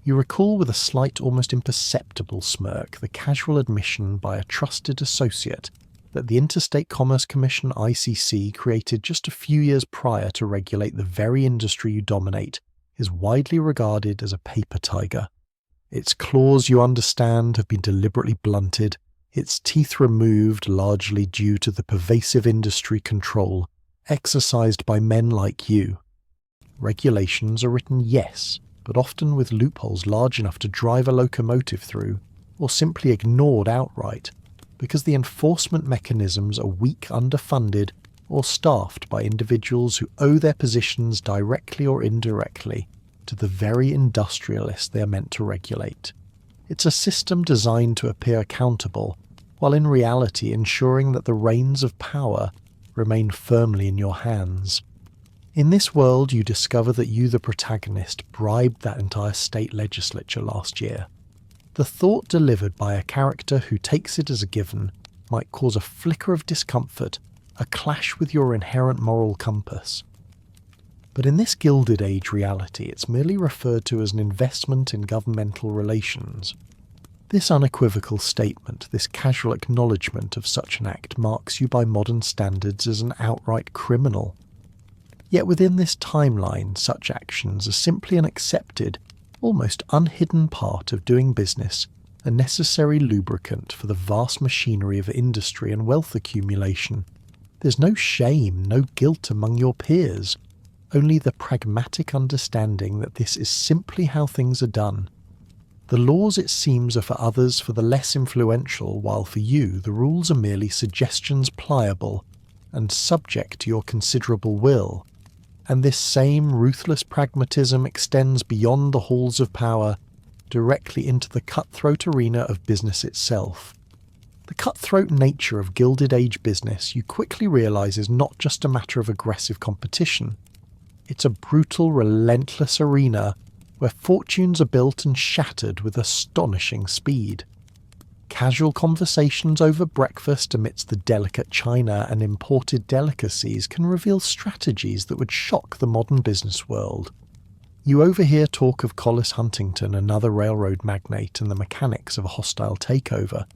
You recall with a slight, almost imperceptible smirk the casual admission by a trusted associate that the Interstate Commerce Commission (ICC), created just a few years prior to regulate the very industry you dominate, is widely regarded as a paper tiger. Its claws, you understand, have been deliberately blunted, its teeth removed largely due to the pervasive industry control exercised by men like you. Regulations are written, yes, but often with loopholes large enough to drive a locomotive through, or simply ignored outright, because the enforcement mechanisms are weak, underfunded, or staffed by individuals who owe their positions directly or indirectly to the very industrialists they are meant to regulate. It's a system designed to appear accountable, while in reality ensuring that the reins of power remain firmly in your hands. In this world, you discover that you, the protagonist, bribed that entire state legislature last year. The thought delivered by a character who takes it as a given might cause a flicker of discomfort, a clash with your inherent moral compass. But in this Gilded Age reality, it's merely referred to as an investment in governmental relations. This unequivocal statement, this casual acknowledgement of such an act, marks you by modern standards as an outright criminal. Yet within this timeline, such actions are simply an accepted, almost unhidden part of doing business, a necessary lubricant for the vast machinery of industry and wealth accumulation. There's no shame, no guilt among your peers, only the pragmatic understanding that this is simply how things are done. The laws, it seems, are for others, for the less influential, while for you the rules are merely suggestions pliable and subject to your considerable will. And this same ruthless pragmatism extends beyond the halls of power, directly into the cutthroat arena of business itself. The cutthroat nature of Gilded Age business, you quickly realise, is not just a matter of aggressive competition. It's a brutal, relentless arena where fortunes are built and shattered with astonishing speed. Casual conversations over breakfast amidst the delicate china and imported delicacies can reveal strategies that would shock the modern business world. You overhear talk of Collis Huntington, another railroad magnate, and the mechanics of a hostile takeover.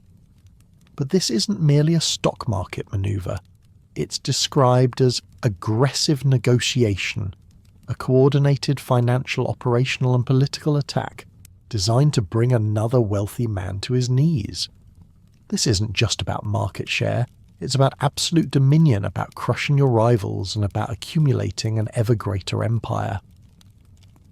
But this isn't merely a stock market manoeuvre. It's described as aggressive negotiation, a coordinated financial, operational and political attack designed to bring another wealthy man to his knees. This isn't just about market share, it's about absolute dominion, about crushing your rivals, and about accumulating an ever greater empire.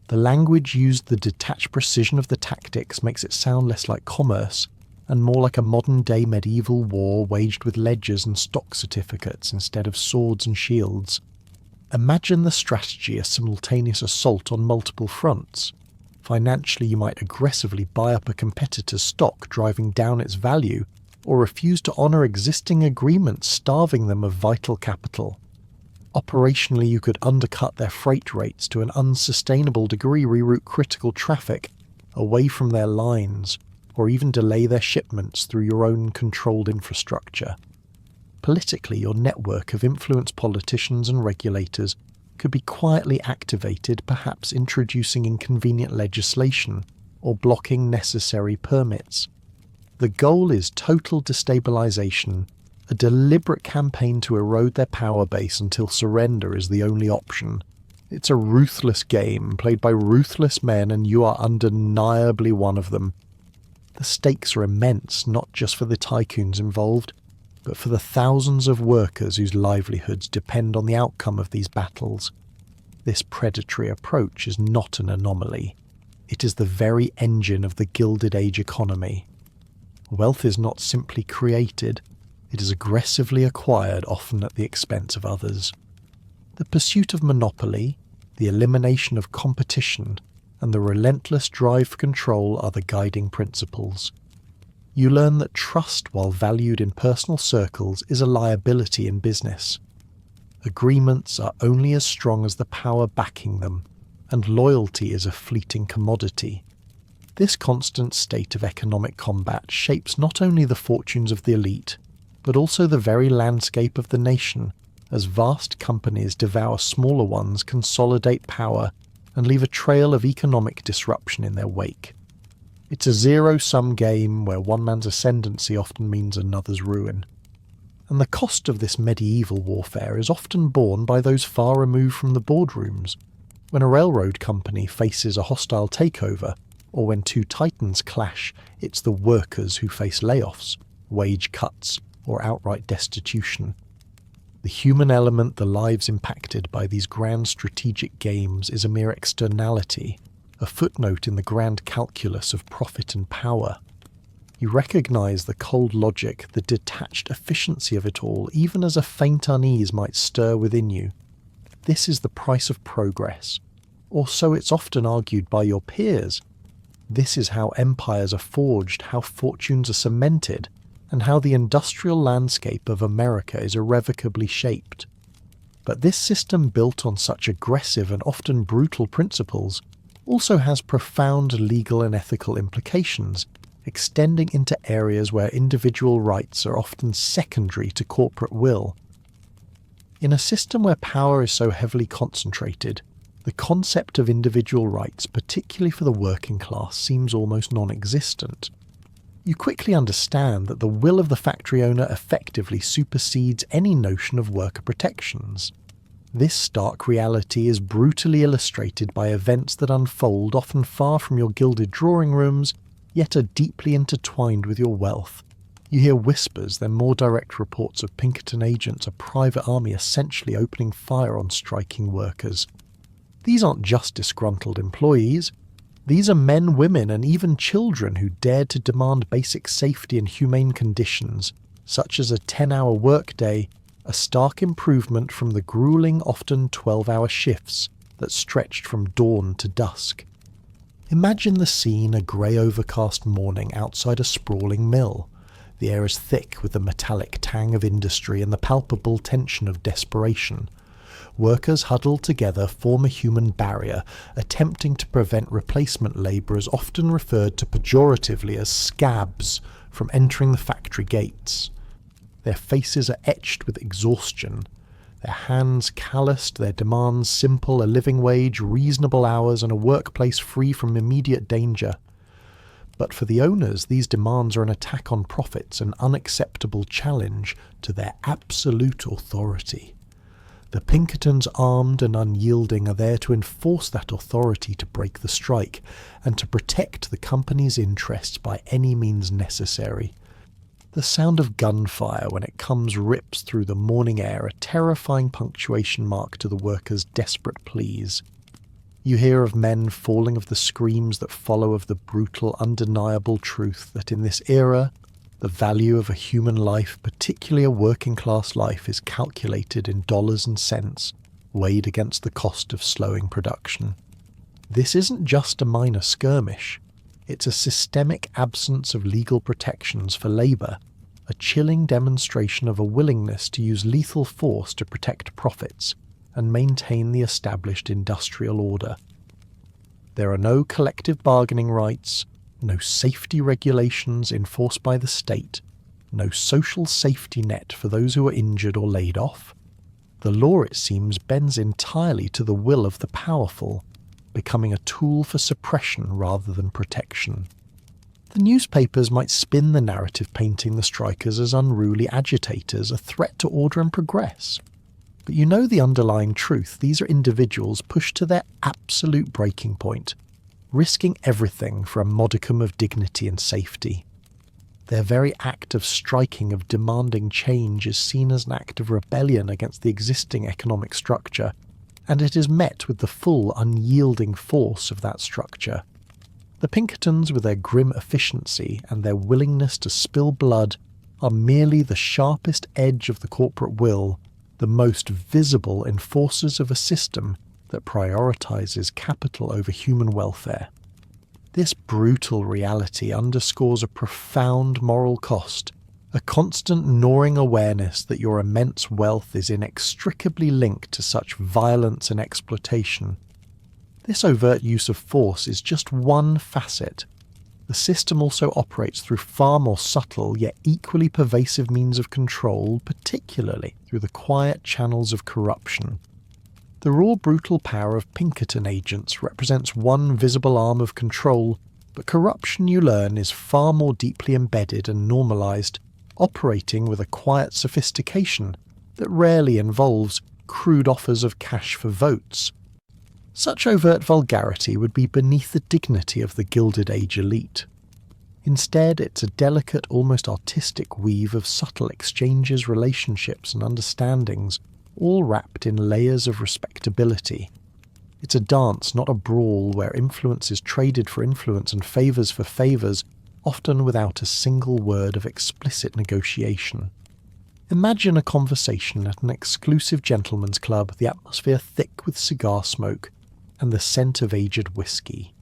The language used, the detached precision of the tactics, makes it sound less like commerce and more like a modern-day medieval war waged with ledgers and stock certificates instead of swords and shields. Imagine the strategy, a simultaneous assault on multiple fronts. Financially, you might aggressively buy up a competitor's stock, driving down its value, or refuse to honour existing agreements, starving them of vital capital. Operationally, you could undercut their freight rates to an unsustainable degree, reroute critical traffic away from their lines, or even delay their shipments through your own controlled infrastructure. Politically, your network of influenced politicians and regulators could be quietly activated, perhaps introducing inconvenient legislation or blocking necessary permits. The goal is total destabilization, a deliberate campaign to erode their power base until surrender is the only option. It's a ruthless game played by ruthless men, and you are undeniably one of them. The stakes are immense, not just for the tycoons involved, but for the thousands of workers whose livelihoods depend on the outcome of these battles. This predatory approach is not an anomaly. It is the very engine of the Gilded Age economy. Wealth is not simply created, it is aggressively acquired, often at the expense of others. The pursuit of monopoly, the elimination of competition, and the relentless drive for control are the guiding principles. You learn that trust, while valued in personal circles, is a liability in business. Agreements are only as strong as the power backing them, and loyalty is a fleeting commodity. This constant state of economic combat shapes not only the fortunes of the elite, but also the very landscape of the nation, as vast companies devour smaller ones, consolidate power, and leave a trail of economic disruption in their wake. It's a zero-sum game where one man's ascendancy often means another's ruin. And the cost of this medieval warfare is often borne by those far removed from the boardrooms. When a railroad company faces a hostile takeover, or when two titans clash, it's the workers who face layoffs, wage cuts, or outright destitution. The human element, the lives impacted by these grand strategic games, is a mere externality, a footnote in the grand calculus of profit and power. You recognise the cold logic, the detached efficiency of it all, even as a faint unease might stir within you. This is the price of progress, or so it's often argued by your peers. This is how empires are forged, how fortunes are cemented, and how the industrial landscape of America is irrevocably shaped. But this system, built on such aggressive and often brutal principles, also has profound legal and ethical implications, extending into areas where individual rights are often secondary to corporate will. In a system where power is so heavily concentrated, the concept of individual rights, particularly for the working class, seems almost non-existent. You quickly understand that the will of the factory owner effectively supersedes any notion of worker protections. This stark reality is brutally illustrated by events that unfold often far from your gilded drawing rooms, yet are deeply intertwined with your wealth. You hear whispers, then more direct reports of Pinkerton agents, a private army essentially opening fire on striking workers. These aren't just disgruntled employees. These are men, women, and even children who dared to demand basic safety and humane conditions, such as a 10-hour workday, a stark improvement from the grueling, often 12-hour shifts that stretched from dawn to dusk. Imagine the scene, a grey overcast morning outside a sprawling mill. The air is thick with the metallic tang of industry and the palpable tension of desperation. Workers huddled together form a human barrier, attempting to prevent replacement labourers, often referred to pejoratively as scabs, from entering the factory gates. Their faces are etched with exhaustion, their hands calloused, their demands simple: a living wage, reasonable hours, and a workplace free from immediate danger. But for the owners, these demands are an attack on profits, an unacceptable challenge to their absolute authority. The Pinkertons, armed and unyielding, are there to enforce that authority, to break the strike, and to protect the company's interests by any means necessary. The sound of gunfire when it comes rips through the morning air, a terrifying punctuation mark to the workers' desperate pleas. You hear of men falling, of the screams that follow, of the brutal, undeniable truth that in this era, the value of a human life, particularly a working-class life, is calculated in dollars and cents, weighed against the cost of slowing production. This isn't just a minor skirmish. It's a systemic absence of legal protections for labour, a chilling demonstration of a willingness to use lethal force to protect profits and maintain the established industrial order. There are no collective bargaining rights, no safety regulations enforced by the state, no social safety net for those who are injured or laid off. The law, it seems, bends entirely to the will of the powerful, becoming a tool for suppression rather than protection. The newspapers might spin the narrative painting the strikers as unruly agitators, a threat to order and progress. But you know the underlying truth: these are individuals pushed to their absolute breaking point, risking everything for a modicum of dignity and safety. Their very act of striking, of demanding change, is seen as an act of rebellion against the existing economic structure, and it is met with the full, unyielding force of that structure. The Pinkertons, with their grim efficiency and their willingness to spill blood, are merely the sharpest edge of the corporate will, the most visible enforcers of a system that prioritizes capital over human welfare. This brutal reality underscores a profound moral cost, a constant gnawing awareness that your immense wealth is inextricably linked to such violence and exploitation. This overt use of force is just one facet. The system also operates through far more subtle yet equally pervasive means of control, particularly through the quiet channels of corruption. The raw brutal power of Pinkerton agents represents one visible arm of control, but corruption, you learn, is far more deeply embedded and normalised, operating with a quiet sophistication that rarely involves crude offers of cash for votes. Such overt vulgarity would be beneath the dignity of the Gilded Age elite. Instead, it's a delicate, almost artistic weave of subtle exchanges, relationships and understandings, all wrapped in layers of respectability. It's a dance, not a brawl, where influence is traded for influence and favours for favours, often without a single word of explicit negotiation. Imagine a conversation at an exclusive gentleman's club, the atmosphere thick with cigar smoke and the scent of aged whiskey.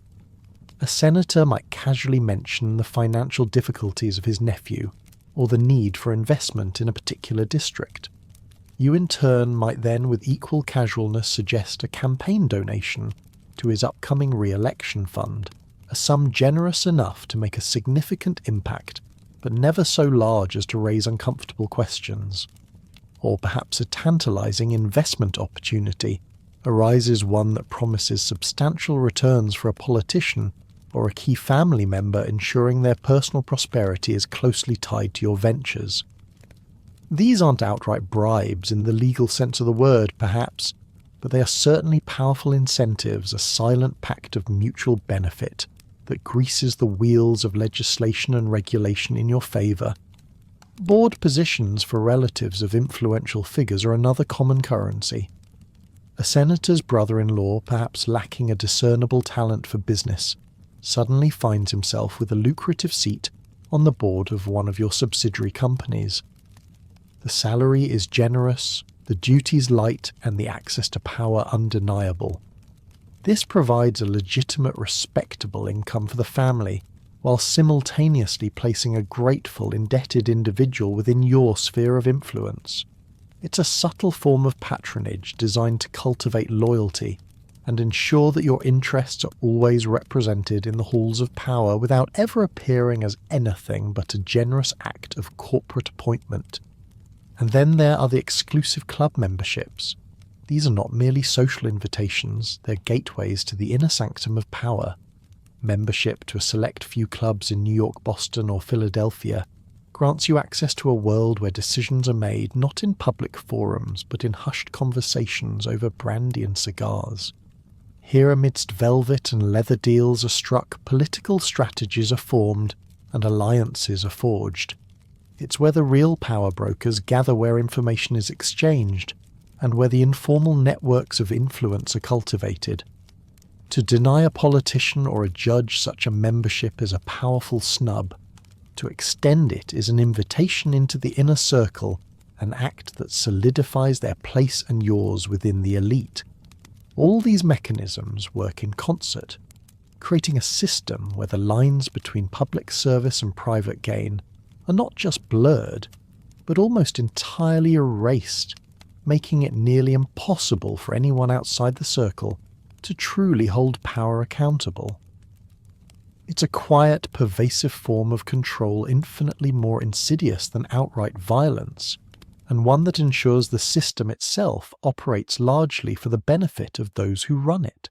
A senator might casually mention the financial difficulties of his nephew, or the need for investment in a particular district. You in turn might then with equal casualness suggest a campaign donation to his upcoming re-election fund, a sum generous enough to make a significant impact, but never so large as to raise uncomfortable questions. Or perhaps a tantalising investment opportunity arises, one that promises substantial returns for a politician or a key family member, ensuring their personal prosperity is closely tied to your ventures. These aren't outright bribes in the legal sense of the word, perhaps, but they are certainly powerful incentives, a silent pact of mutual benefit that greases the wheels of legislation and regulation in your favour. Board positions for relatives of influential figures are another common currency. A senator's brother-in-law, perhaps lacking a discernible talent for business, suddenly finds himself with a lucrative seat on the board of one of your subsidiary companies. The salary is generous, the duties light, and the access to power undeniable. This provides a legitimate, respectable income for the family, while simultaneously placing a grateful, indebted individual within your sphere of influence. It's a subtle form of patronage designed to cultivate loyalty and ensure that your interests are always represented in the halls of power without ever appearing as anything but a generous act of corporate appointment. And then there are the exclusive club memberships. These are not merely social invitations, they're gateways to the inner sanctum of power. Membership to a select few clubs in New York, Boston or Philadelphia grants you access to a world where decisions are made not in public forums but in hushed conversations over brandy and cigars. Here, amidst velvet and leather deals are struck, political strategies are formed, and alliances are forged. It's where the real power brokers gather, where information is exchanged, and where the informal networks of influence are cultivated. To deny a politician or a judge such a membership is a powerful snub. To extend it is an invitation into the inner circle, an act that solidifies their place and yours within the elite. All these mechanisms work in concert, creating a system where the lines between public service and private gain are not just blurred, but almost entirely erased, making it nearly impossible for anyone outside the circle to truly hold power accountable. It's a quiet, pervasive form of control infinitely more insidious than outright violence, and one that ensures the system itself operates largely for the benefit of those who run it.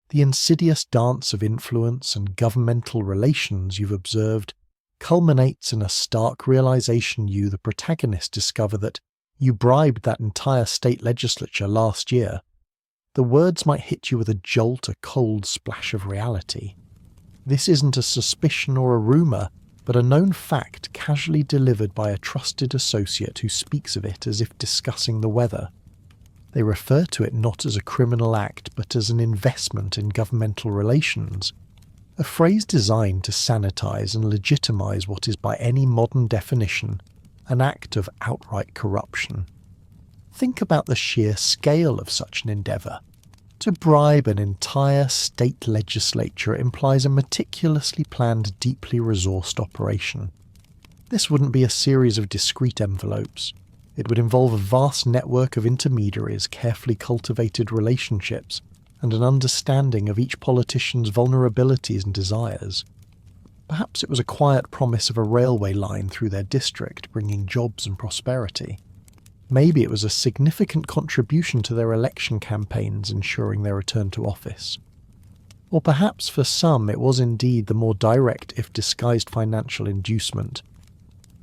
The insidious dance of influence and governmental relations you've observed culminates in a stark realization you, the protagonist, discover that you bribed that entire state legislature last year. The words might hit you with a jolt, a cold splash of reality. This isn't a suspicion or a rumour, but a known fact casually delivered by a trusted associate who speaks of it as if discussing the weather. They refer to it not as a criminal act, but as an investment in governmental relations, a phrase designed to sanitize and legitimize what is by any modern definition an act of outright corruption. Think about the sheer scale of such an endeavour. To bribe an entire state legislature implies a meticulously planned, deeply resourced operation. This wouldn't be a series of discrete envelopes. It would involve a vast network of intermediaries, carefully cultivated relationships, and an understanding of each politician's vulnerabilities and desires. Perhaps it was a quiet promise of a railway line through their district, bringing jobs and prosperity. Maybe it was a significant contribution to their election campaigns, ensuring their return to office. Or perhaps for some it was indeed the more direct if disguised financial inducement.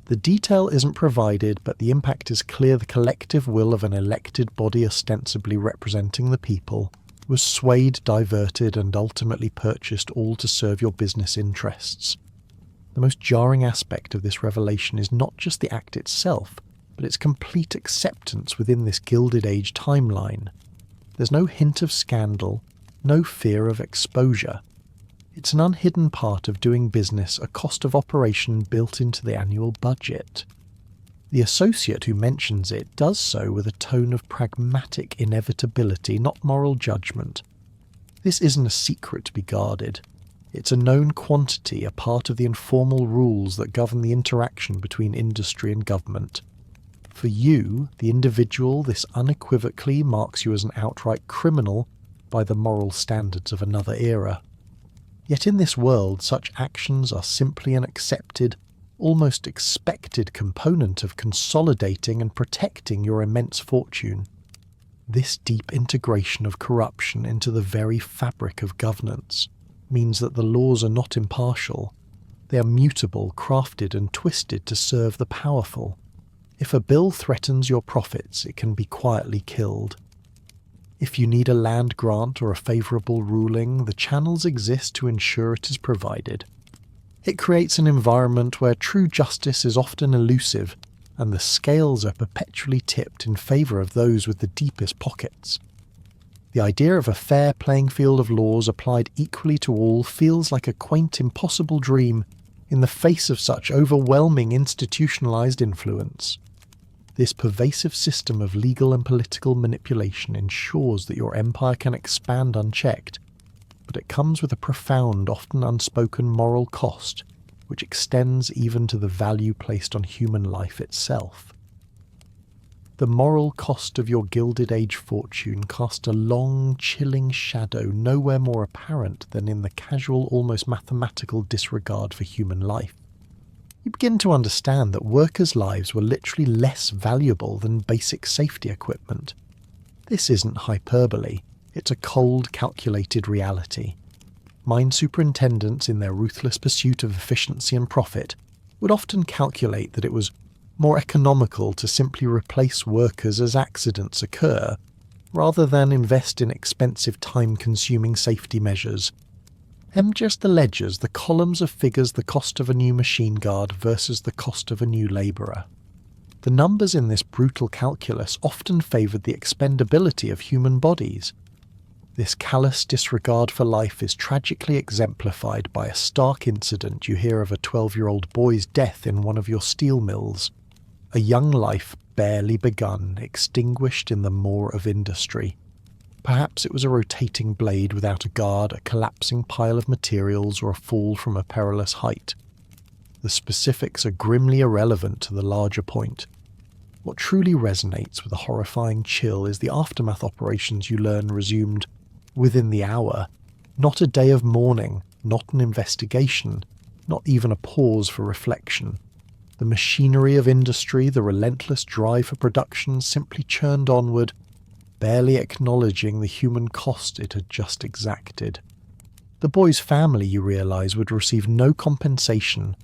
The detail isn't provided, but the impact is clear. The collective will of an elected body ostensibly representing the people was swayed, diverted, and ultimately purchased, all to serve your business interests. The most jarring aspect of this revelation is not just the act itself, but its complete acceptance within this Gilded Age timeline. There's no hint of scandal, no fear of exposure. It's an unhidden part of doing business, a cost of operation built into the annual budget. The associate who mentions it does so with a tone of pragmatic inevitability, not moral judgment. This isn't a secret to be guarded. It's a known quantity, a part of the informal rules that govern the interaction between industry and government. For you, the individual, this unequivocally marks you as an outright criminal by the moral standards of another era. Yet in this world, such actions are simply an accepted, almost expected component of consolidating and protecting your immense fortune. This deep integration of corruption into the very fabric of governance means that the laws are not impartial. They are mutable, crafted and twisted to serve the powerful. If a bill threatens your profits, it can be quietly killed. If you need a land grant or a favourable ruling, the channels exist to ensure it is provided. It creates an environment where true justice is often elusive, and the scales are perpetually tipped in favour of those with the deepest pockets. The idea of a fair playing field of laws applied equally to all feels like a quaint, impossible dream in the face of such overwhelming institutionalised influence. This pervasive system of legal and political manipulation ensures that your empire can expand unchecked, but it comes with a profound, often unspoken moral cost, which extends even to the value placed on human life itself. The moral cost of your Gilded Age fortune cast a long, chilling shadow nowhere more apparent than in the casual, almost mathematical disregard for human life. You begin to understand that workers' lives were literally less valuable than basic safety equipment. This isn't hyperbole. It's a cold, calculated reality. Mine superintendents, in their ruthless pursuit of efficiency and profit, would often calculate that it was more economical to simply replace workers as accidents occur, rather than invest in expensive, time-consuming safety measures. Just the ledgers, the columns of figures, the cost of a new machine guard versus the cost of a new labourer. The numbers in this brutal calculus often favoured the expendability of human bodies. This callous disregard for life is tragically exemplified by a stark incident you hear of: a 12-year-old boy's death in one of your steel mills. A young life barely begun, extinguished in the maw of industry. Perhaps it was a rotating blade without a guard, a collapsing pile of materials, or a fall from a perilous height. The specifics are grimly irrelevant to the larger point. What truly resonates with a horrifying chill is the aftermath operations you learn resumed within the hour. Not a day of mourning, not an investigation, not even a pause for reflection. The machinery of industry, the relentless drive for production, simply churned onward, barely acknowledging the human cost it had just exacted. The boy's family, you realise, would receive no compensation,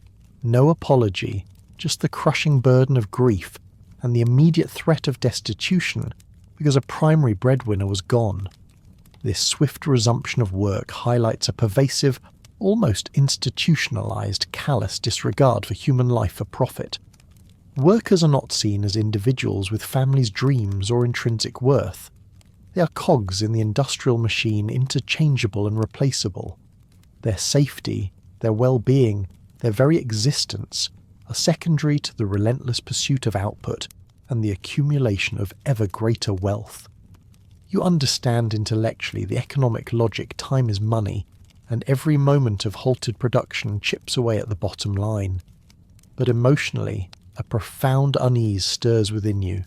no apology, just the crushing burden of grief and the immediate threat of destitution because a primary breadwinner was gone. This swift resumption of work highlights a pervasive, almost institutionalised, callous disregard for human life for profit. Workers are not seen as individuals with families' dreams or intrinsic worth. They are cogs in the industrial machine, interchangeable and replaceable. Their safety, their well-being, their very existence are secondary to the relentless pursuit of output and the accumulation of ever greater wealth. You understand intellectually the economic logic: time is money, and every moment of halted production chips away at the bottom line. but emotionally, a profound unease stirs within you.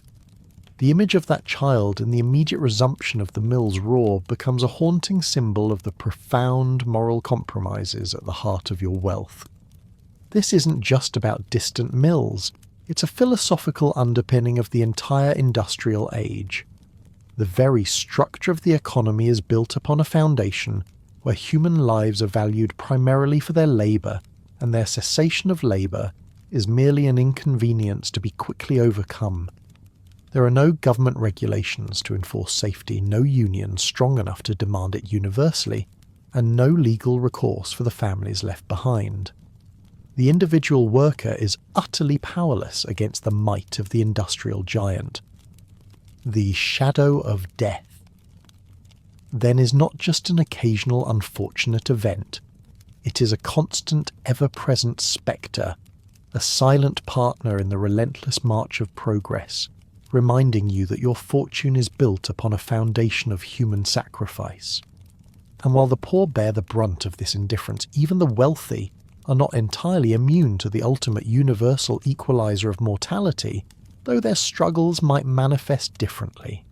The image of that child and the immediate resumption of the mill's roar becomes a haunting symbol of the profound moral compromises at the heart of your wealth. This isn't just about distant mills, it's a philosophical underpinning of the entire industrial age. The very structure of the economy is built upon a foundation where human lives are valued primarily for their labour, and their cessation of labour is merely an inconvenience to be quickly overcome. There are no government regulations to enforce safety, no union strong enough to demand it universally, and no legal recourse for the families left behind. The individual worker is utterly powerless against the might of the industrial giant. The shadow of death, then, is not just an occasional unfortunate event. It is a constant, ever-present spectre, a silent partner in the relentless march of progress, reminding you that your fortune is built upon a foundation of human sacrifice. And while the poor bear the brunt of this indifference, even the wealthy are not entirely immune to the ultimate universal equalizer of mortality, though their struggles might manifest differently.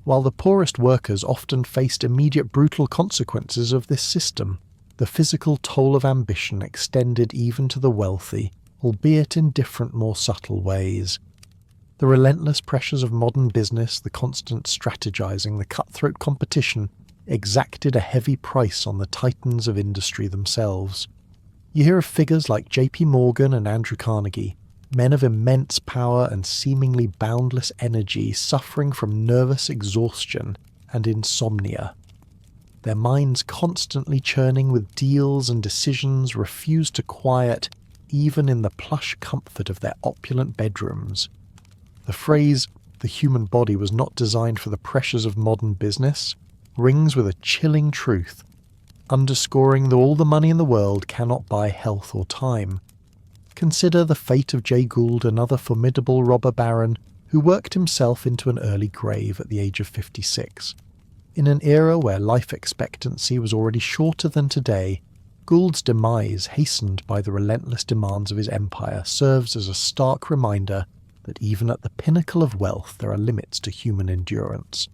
While the poorest workers often faced immediate brutal consequences of this system, the physical toll of ambition extended even to the wealthy, albeit in different, more subtle ways. The relentless pressures of modern business, the constant strategizing, the cutthroat competition, exacted a heavy price on the titans of industry themselves. You hear of figures like J.P. Morgan and Andrew Carnegie, men of immense power and seemingly boundless energy, suffering from nervous exhaustion and insomnia. Their minds constantly churning with deals and decisions refused to quiet even in the plush comfort of their opulent bedrooms. The phrase, "the human body was not designed for the pressures of modern business," rings with a chilling truth, underscoring that all the money in the world cannot buy health or time. Consider the fate of Jay Gould, another formidable robber baron who worked himself into an early grave at the age of 56. In an era where life expectancy was already shorter than today, Gould's demise, hastened by the relentless demands of his empire, serves as a stark reminder that even at the pinnacle of wealth there are limits to human endurance.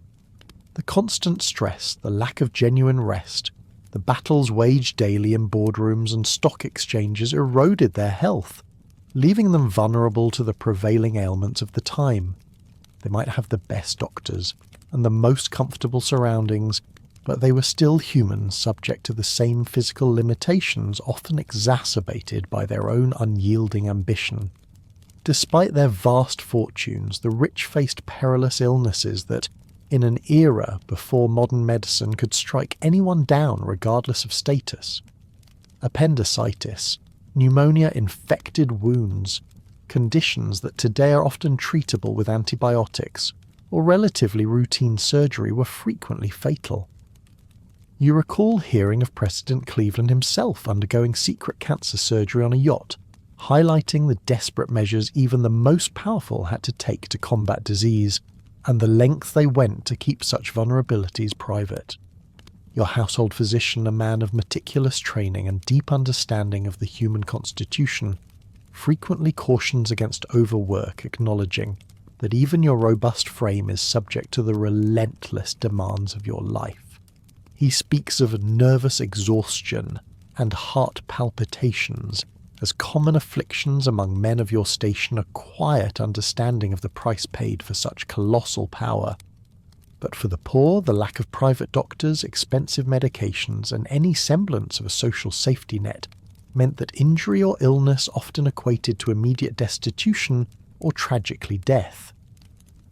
The constant stress, the lack of genuine rest, the battles waged daily in boardrooms and stock exchanges eroded their health, leaving them vulnerable to the prevailing ailments of the time. They might have the best doctors and the most comfortable surroundings, but they were still humans subject to the same physical limitations, often exacerbated by their own unyielding ambition. Despite their vast fortunes, the rich faced perilous illnesses that, in an era before modern medicine, could strike anyone down regardless of status. Appendicitis, pneumonia, infected wounds, conditions that today are often treatable with antibiotics or relatively routine surgery, were frequently fatal. You recall hearing of President Cleveland himself undergoing secret cancer surgery on a yacht, highlighting the desperate measures even the most powerful had to take to combat disease, and the length they went to keep such vulnerabilities private. Your household physician, a man of meticulous training and deep understanding of the human constitution, frequently cautions against overwork, acknowledging that even your robust frame is subject to the relentless demands of your life. He speaks of nervous exhaustion and heart palpitations as common afflictions among men of your station, a quiet understanding of the price paid for such colossal power. But for the poor, the lack of private doctors, expensive medications, and any semblance of a social safety net meant that injury or illness often equated to immediate destitution or tragically death.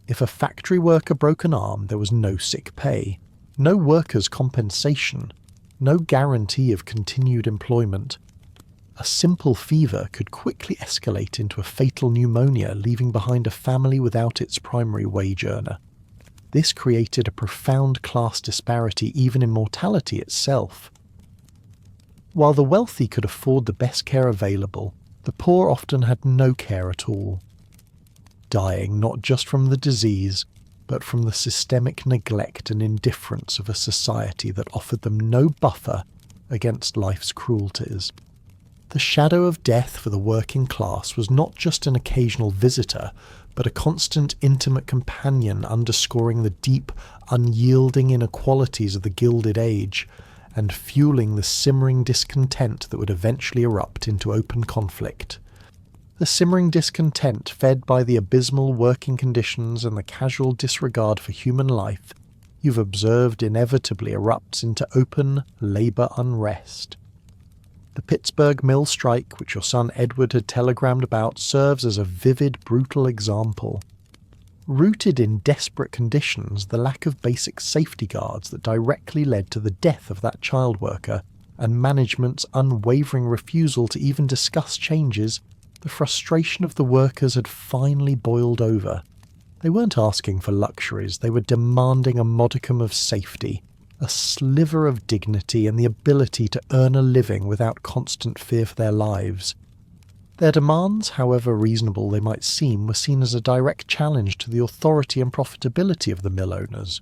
If a factory worker broke an arm, there was no sick pay, no workers' compensation, no guarantee of continued employment. A simple fever could quickly escalate into a fatal pneumonia, leaving behind a family without its primary wage earner. This created a profound class disparity even in mortality itself. While the wealthy could afford the best care available, the poor often had no care at all, dying not just from the disease, but from the systemic neglect and indifference of a society that offered them no buffer against life's cruelties. The shadow of death for the working class was not just an occasional visitor, but a constant intimate companion underscoring the deep, unyielding inequalities of the Gilded Age, and fueling the simmering discontent that would eventually erupt into open conflict. The simmering discontent, fed by the abysmal working conditions and the casual disregard for human life, you've observed inevitably erupts into open labour unrest. The Pittsburgh mill strike, which your son Edward had telegrammed about, serves as a vivid, brutal example. Rooted in desperate conditions, the lack of basic safety guards that directly led to the death of that child worker, and management's unwavering refusal to even discuss changes, the frustration of the workers had finally boiled over. They weren't asking for luxuries, they were demanding a modicum of safety, a sliver of dignity and the ability to earn a living without constant fear for their lives. Their demands, however reasonable they might seem, were seen as a direct challenge to the authority and profitability of the mill owners.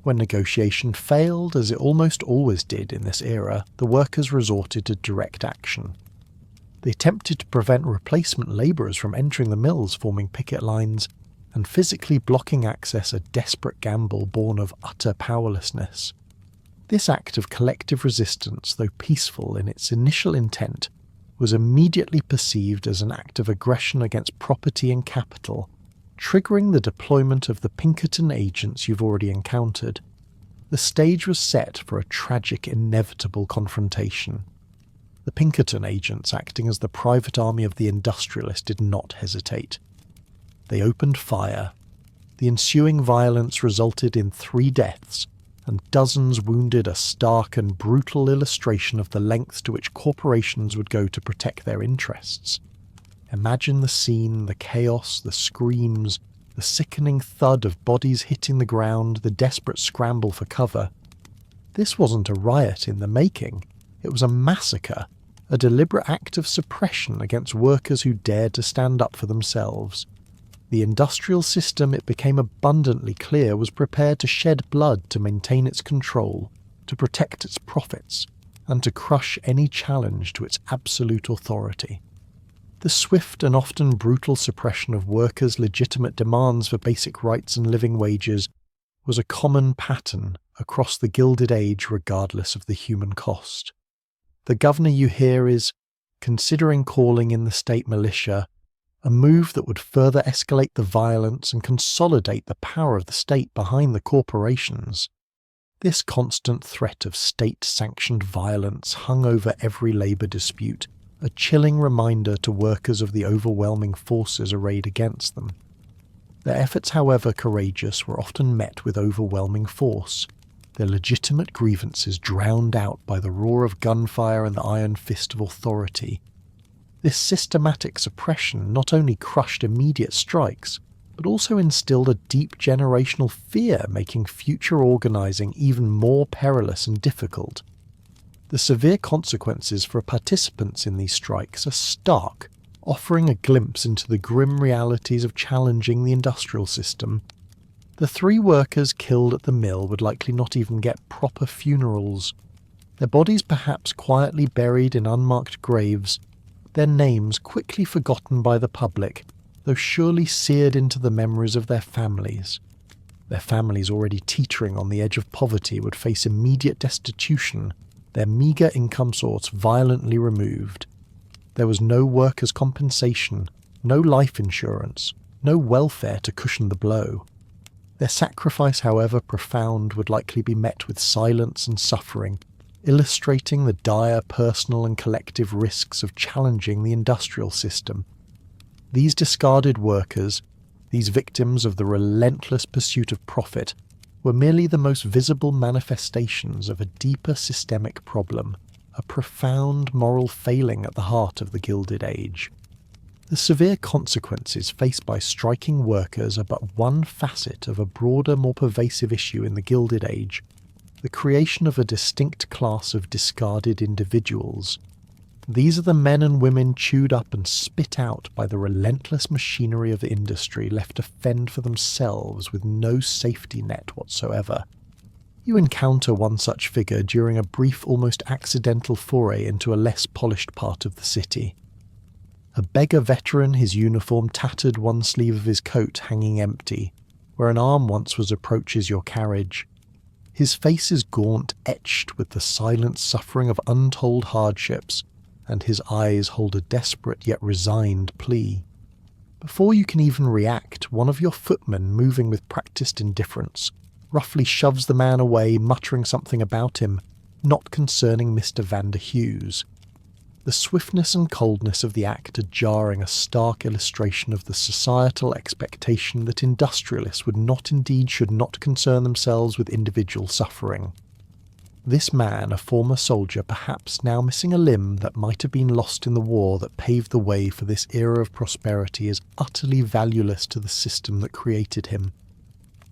When negotiation failed, as it almost always did in this era, the workers resorted to direct action. They attempted to prevent replacement labourers from entering the mills, forming picket lines, and physically blocking access, a desperate gamble born of utter powerlessness. This act of collective resistance, though peaceful in its initial intent, was immediately perceived as an act of aggression against property and capital, triggering the deployment of the Pinkerton agents you've already encountered. The stage was set for a tragic, inevitable confrontation. The Pinkerton agents, acting as the private army of the industrialist, did not hesitate. They opened fire. The ensuing violence resulted in 3 deaths, and dozens wounded, a stark and brutal illustration of the lengths to which corporations would go to protect their interests. Imagine the scene, the chaos, the screams, the sickening thud of bodies hitting the ground, the desperate scramble for cover. This wasn't a riot in the making. It was a massacre, a deliberate act of suppression against workers who dared to stand up for themselves. The industrial system, it became abundantly clear, was prepared to shed blood to maintain its control, to protect its profits, and to crush any challenge to its absolute authority. The swift and often brutal suppression of workers' legitimate demands for basic rights and living wages was a common pattern across the Gilded Age, regardless of the human cost. The governor you hear is considering calling in the state militia, a move that would further escalate the violence and consolidate the power of the state behind the corporations. This constant threat of state-sanctioned violence hung over every labour dispute, a chilling reminder to workers of the overwhelming forces arrayed against them. Their efforts, however courageous, were often met with overwhelming force, their legitimate grievances drowned out by the roar of gunfire and the iron fist of authority. This systematic suppression not only crushed immediate strikes, but also instilled a deep generational fear, making future organising even more perilous and difficult. The severe consequences for participants in these strikes are stark, offering a glimpse into the grim realities of challenging the industrial system. The 3 workers killed at the mill would likely not even get proper funerals. Their bodies perhaps quietly buried in unmarked graves, their names quickly forgotten by the public, though surely seared into the memories of their families. Their families, already teetering on the edge of poverty, would face immediate destitution, their meagre income source violently removed. There was no workers' compensation, no life insurance, no welfare to cushion the blow. Their sacrifice, however profound, would likely be met with silence and suffering, illustrating the dire personal and collective risks of challenging the industrial system. These discarded workers, these victims of the relentless pursuit of profit, were merely the most visible manifestations of a deeper systemic problem, a profound moral failing at the heart of the Gilded Age. The severe consequences faced by striking workers are but one facet of a broader, more pervasive issue in the Gilded Age, the creation of a distinct class of discarded individuals. These are the men and women chewed up and spit out by the relentless machinery of industry, left to fend for themselves with no safety net whatsoever. You encounter one such figure during a brief, almost accidental foray into a less polished part of the city. A beggar veteran, his uniform tattered, one sleeve of his coat hanging empty, where an arm once was, approaches your carriage. His face is gaunt, etched with the silent suffering of untold hardships, and his eyes hold a desperate yet resigned plea. Before you can even react, one of your footmen, moving with practiced indifference, roughly shoves the man away, muttering something about him, not concerning Mr. Vanderhughes. The swiftness and coldness of the act are jarring, a stark illustration of the societal expectation that industrialists would not, indeed should not, concern themselves with individual suffering. This man, a former soldier, perhaps now missing a limb that might have been lost in the war that paved the way for this era of prosperity, is utterly valueless to the system that created him.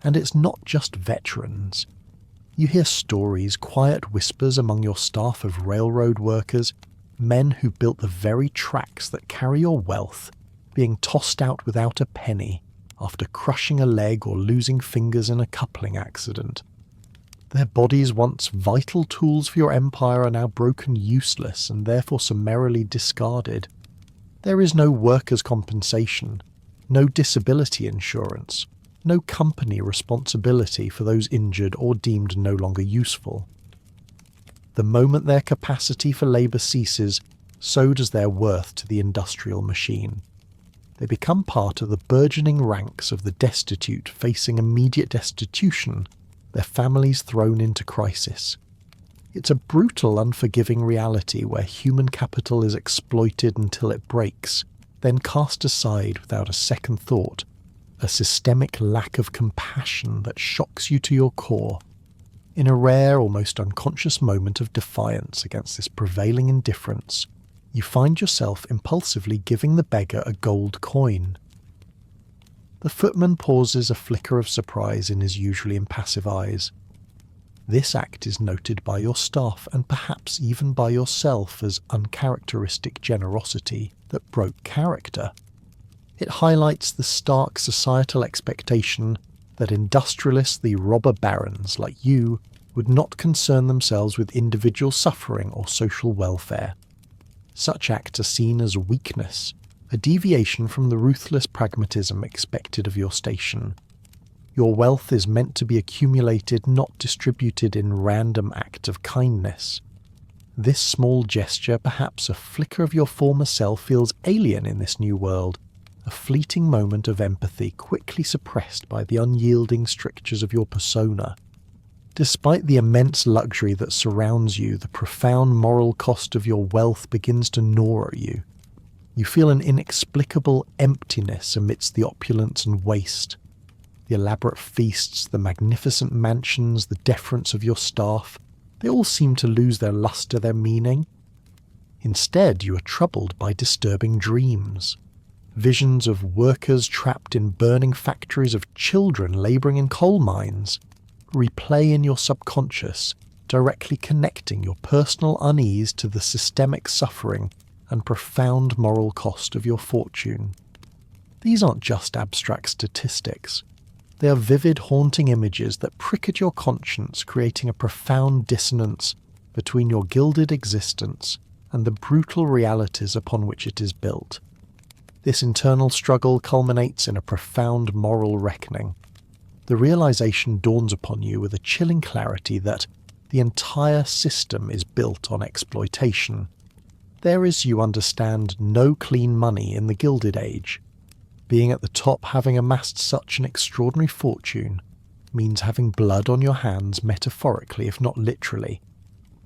And it's not just veterans. You hear stories, quiet whispers among your staff of railroad workers, men who built the very tracks that carry your wealth, being tossed out without a penny after crushing a leg or losing fingers in a coupling accident. Their bodies, once vital tools for your empire, are now broken useless and therefore summarily discarded. There is no workers' compensation, no disability insurance, no company responsibility for those injured or deemed no longer useful. The moment their capacity for labour ceases, so does their worth to the industrial machine. They become part of the burgeoning ranks of the destitute facing immediate destitution, their families thrown into crisis. It's a brutal, unforgiving reality where human capital is exploited until it breaks, then cast aside without a second thought, a systemic lack of compassion that shocks you to your core. In a rare, almost unconscious moment of defiance against this prevailing indifference, you find yourself impulsively giving the beggar a gold coin. The footman pauses, a flicker of surprise in his usually impassive eyes. This act is noted by your staff and perhaps even by yourself as uncharacteristic generosity that broke character. It highlights the stark societal expectation that industrialists, the robber barons like you, would not concern themselves with individual suffering or social welfare. Such acts are seen as weakness, a deviation from the ruthless pragmatism expected of your station. Your wealth is meant to be accumulated, not distributed in random acts of kindness. This small gesture, perhaps a flicker of your former self, feels alien in this new world, a fleeting moment of empathy quickly suppressed by the unyielding strictures of your persona. Despite the immense luxury that surrounds you, the profound moral cost of your wealth begins to gnaw at you. You feel an inexplicable emptiness amidst the opulence and waste. The elaborate feasts, the magnificent mansions, the deference of your staff, they all seem to lose their lustre, their meaning. Instead, you are troubled by disturbing dreams. Visions of workers trapped in burning factories, of children labouring in coal mines, replay in your subconscious, directly connecting your personal unease to the systemic suffering and profound moral cost of your fortune. These aren't just abstract statistics. They are vivid, haunting images that prick at your conscience, creating a profound dissonance between your gilded existence and the brutal realities upon which it is built. This internal struggle culminates in a profound moral reckoning. The realization dawns upon you with a chilling clarity that the entire system is built on exploitation. There is, you understand, no clean money in the Gilded Age. Being at the top, having amassed such an extraordinary fortune, means having blood on your hands metaphorically, if not literally.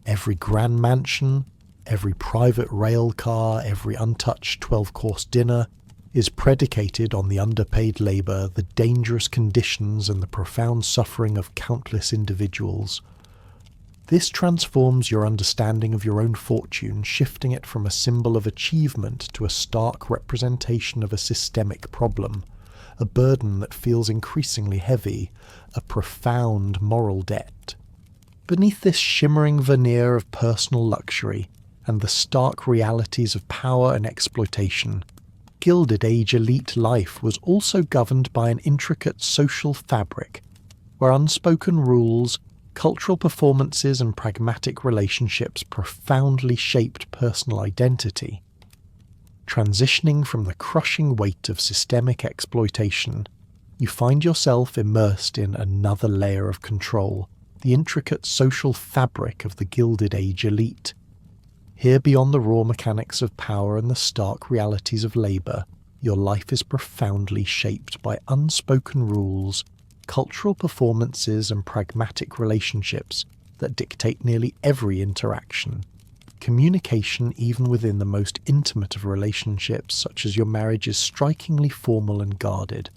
Every grand mansion, every private rail car, every untouched 12-course dinner is predicated on the underpaid labour, the dangerous conditions and the profound suffering of countless individuals. This transforms your understanding of your own fortune, shifting it from a symbol of achievement to a stark representation of a systemic problem, a burden that feels increasingly heavy, a profound moral debt. Beneath this shimmering veneer of personal luxury and the stark realities of power and exploitation, Gilded Age elite life was also governed by an intricate social fabric, where unspoken rules, cultural performances and pragmatic relationships profoundly shaped personal identity. Transitioning from the crushing weight of systemic exploitation, you find yourself immersed in another layer of control, the intricate social fabric of the Gilded Age elite. Here, beyond the raw mechanics of power and the stark realities of labour, your life is profoundly shaped by unspoken rules, cultural performances and pragmatic relationships that dictate nearly every interaction. Communication, even within the most intimate of relationships, such as your marriage, is strikingly formal and guarded.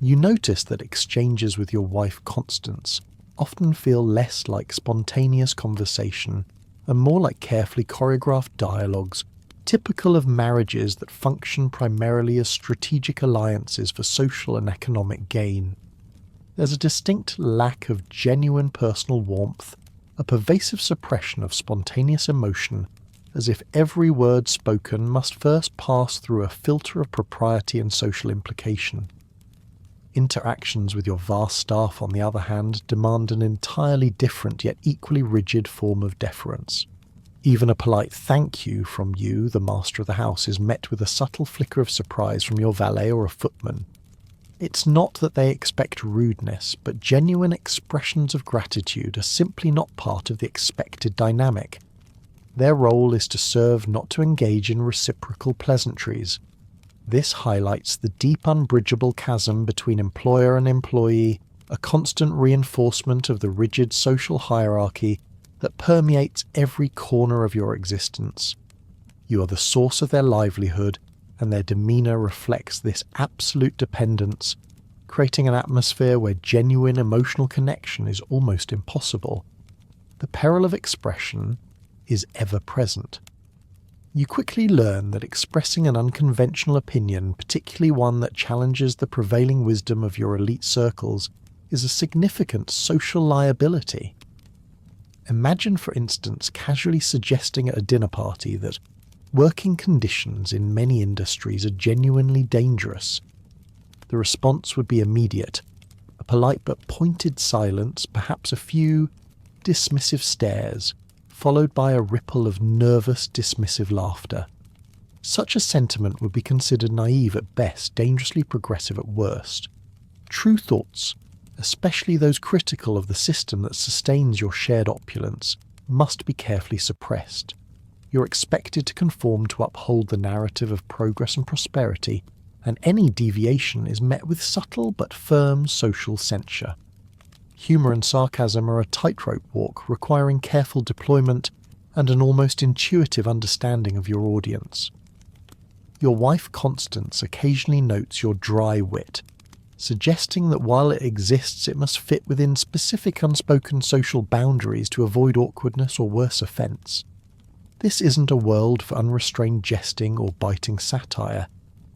You notice that exchanges with your wife Constance often feel less like spontaneous conversation and more like carefully choreographed dialogues, typical of marriages that function primarily as strategic alliances for social and economic gain. There's a distinct lack of genuine personal warmth, a pervasive suppression of spontaneous emotion, as if every word spoken must first pass through a filter of propriety and social implication. Interactions with your vast staff, on the other hand, demand an entirely different yet equally rigid form of deference. Even a polite thank you from you, the master of the house, is met with a subtle flicker of surprise from your valet or a footman. It's not that they expect rudeness, but genuine expressions of gratitude are simply not part of the expected dynamic. Their role is to serve, not to engage in reciprocal pleasantries. This highlights the deep unbridgeable chasm between employer and employee, a constant reinforcement of the rigid social hierarchy that permeates every corner of your existence. You are the source of their livelihood, and their demeanour reflects this absolute dependence, creating an atmosphere where genuine emotional connection is almost impossible. The peril of expression is ever present. You quickly learn that expressing an unconventional opinion, particularly one that challenges the prevailing wisdom of your elite circles, is a significant social liability. Imagine, for instance, casually suggesting at a dinner party that working conditions in many industries are genuinely dangerous. The response would be immediate, a polite but pointed silence, perhaps a few dismissive stares, followed by a ripple of nervous, dismissive laughter. Such a sentiment would be considered naive at best, dangerously progressive at worst. True thoughts, especially those critical of the system that sustains your shared opulence, must be carefully suppressed. You're expected to conform to uphold the narrative of progress and prosperity, and any deviation is met with subtle but firm social censure. Humour and sarcasm are a tightrope walk requiring careful deployment and an almost intuitive understanding of your audience. Your wife Constance occasionally notes your dry wit, suggesting that while it exists it must fit within specific unspoken social boundaries to avoid awkwardness or worse offence. This isn't a world for unrestrained jesting or biting satire.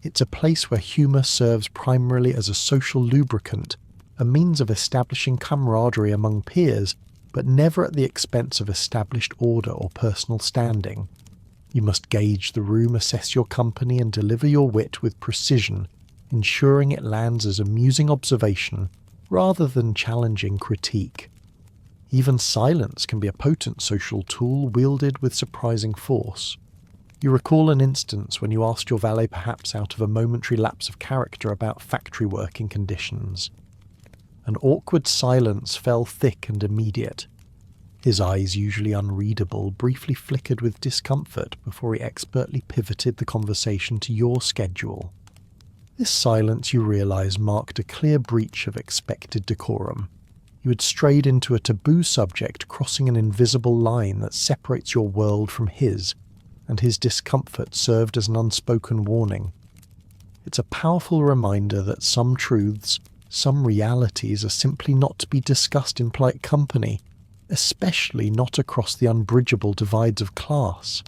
It's a place where humour serves primarily as a social lubricant, a means of establishing camaraderie among peers, but never at the expense of established order or personal standing. You must gauge the room, assess your company, and deliver your wit with precision, ensuring it lands as amusing observation rather than challenging critique. Even silence can be a potent social tool wielded with surprising force. You recall an instance when you asked your valet, perhaps out of a momentary lapse of character, about factory working conditions. An awkward silence fell thick and immediate. His eyes, usually unreadable, briefly flickered with discomfort before he expertly pivoted the conversation to your schedule. This silence, you realise, marked a clear breach of expected decorum. You had strayed into a taboo subject, crossing an invisible line that separates your world from his, and his discomfort served as an unspoken warning. It's a powerful reminder that some truths, some realities, are simply not to be discussed in polite company, especially not across the unbridgeable divides of class.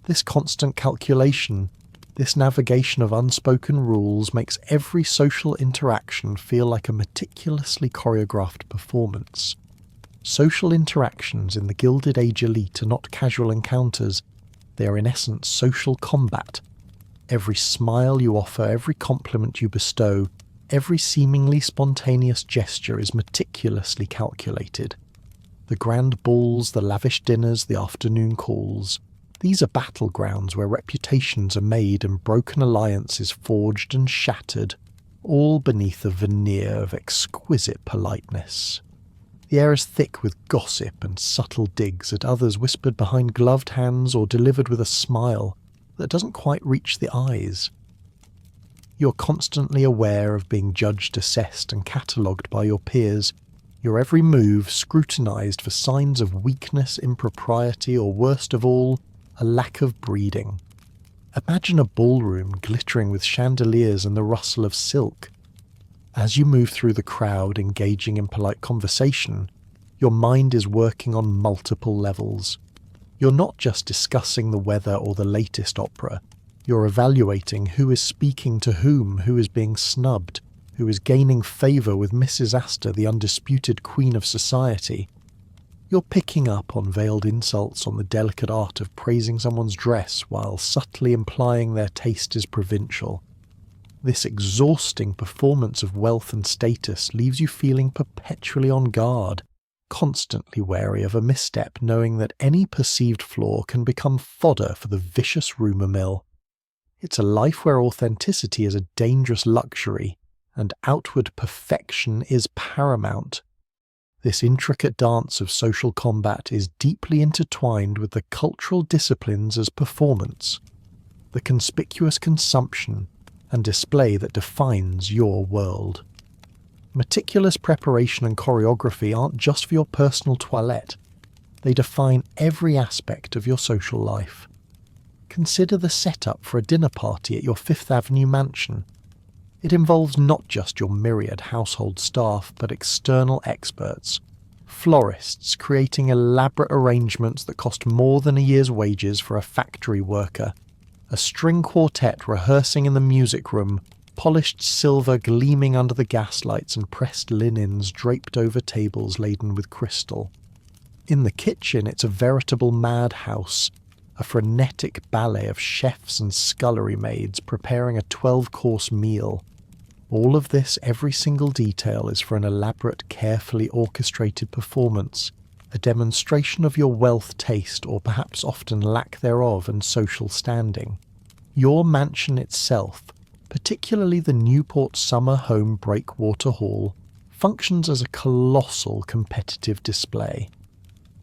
This constant calculation, this navigation of unspoken rules, makes every social interaction feel like a meticulously choreographed performance. Social interactions in the Gilded Age elite are not casual encounters, they are in essence social combat. Every smile you offer, every compliment you bestow, Every seemingly spontaneous gesture is meticulously calculated. The grand balls, the lavish dinners, the afternoon calls. These are battlegrounds where reputations are made and broken alliances forged and shattered, all beneath a veneer of exquisite politeness. The air is thick with gossip and subtle digs at others whispered behind gloved hands or delivered with a smile that doesn't quite reach the eyes. You're constantly aware of being judged, assessed, and catalogued by your peers, your every move scrutinized for signs of weakness, impropriety, or worst of all, a lack of breeding. Imagine a ballroom glittering with chandeliers and the rustle of silk. As you move through the crowd, engaging in polite conversation, your mind is working on multiple levels. You're not just discussing the weather or the latest opera. You're evaluating who is speaking to whom, who is being snubbed, who is gaining favour with Mrs. Astor, the undisputed queen of society. You're picking up on veiled insults on the delicate art of praising someone's dress while subtly implying their taste is provincial. This exhausting performance of wealth and status leaves you feeling perpetually on guard, constantly wary of a misstep, knowing that any perceived flaw can become fodder for the vicious rumour mill. It's a life where authenticity is a dangerous luxury, and outward perfection is paramount. This intricate dance of social combat is deeply intertwined with the cultural disciplines as performance, the conspicuous consumption and display that defines your world. Meticulous preparation and choreography aren't just for your personal toilette, they define every aspect of your social life. Consider the setup for a dinner party at your Fifth Avenue mansion. It involves not just your myriad household staff, but external experts, florists creating elaborate arrangements that cost more than a year's wages for a factory worker, a string quartet rehearsing in the music room, polished silver gleaming under the gaslights and pressed linens draped over tables laden with crystal. In the kitchen, it's a veritable madhouse, a frenetic ballet of chefs and scullery maids preparing a 12-course meal. All of this, every single detail, is for an elaborate, carefully orchestrated performance, a demonstration of your wealth, taste, or perhaps often lack thereof, and social standing. Your mansion itself, particularly the Newport Summer Home Breakwater Hall, functions as a colossal competitive display.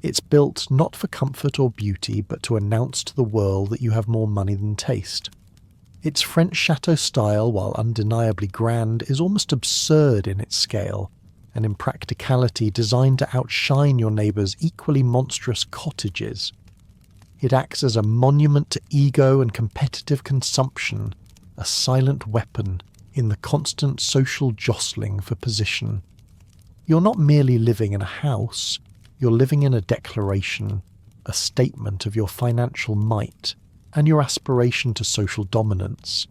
It's built not for comfort or beauty, but to announce to the world that you have more money than taste. Its French chateau style, while undeniably grand, is almost absurd in its scale, and in practicality designed to outshine your neighbours' equally monstrous cottages. It acts as a monument to ego and competitive consumption, a silent weapon in the constant social jostling for position. You're not merely living in a house, you're living in a declaration, a statement of your financial might and your aspiration to social dominance.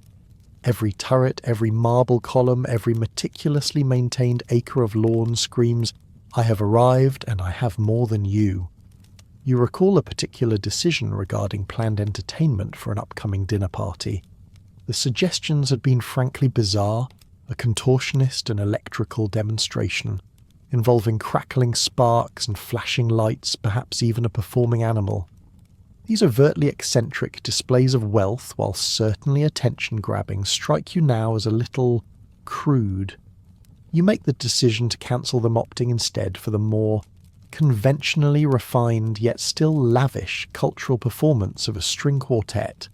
Every turret, every marble column, every meticulously maintained acre of lawn screams, "I have arrived and I have more than you." You recall a particular decision regarding planned entertainment for an upcoming dinner party. The suggestions had been frankly bizarre, a contortionist and electrical demonstration, involving crackling sparks and flashing lights, perhaps even a performing animal. These overtly eccentric displays of wealth, while certainly attention-grabbing, strike you now as a little crude. You make the decision to cancel them, opting instead for the more conventionally refined yet still lavish cultural performance of a string quartet.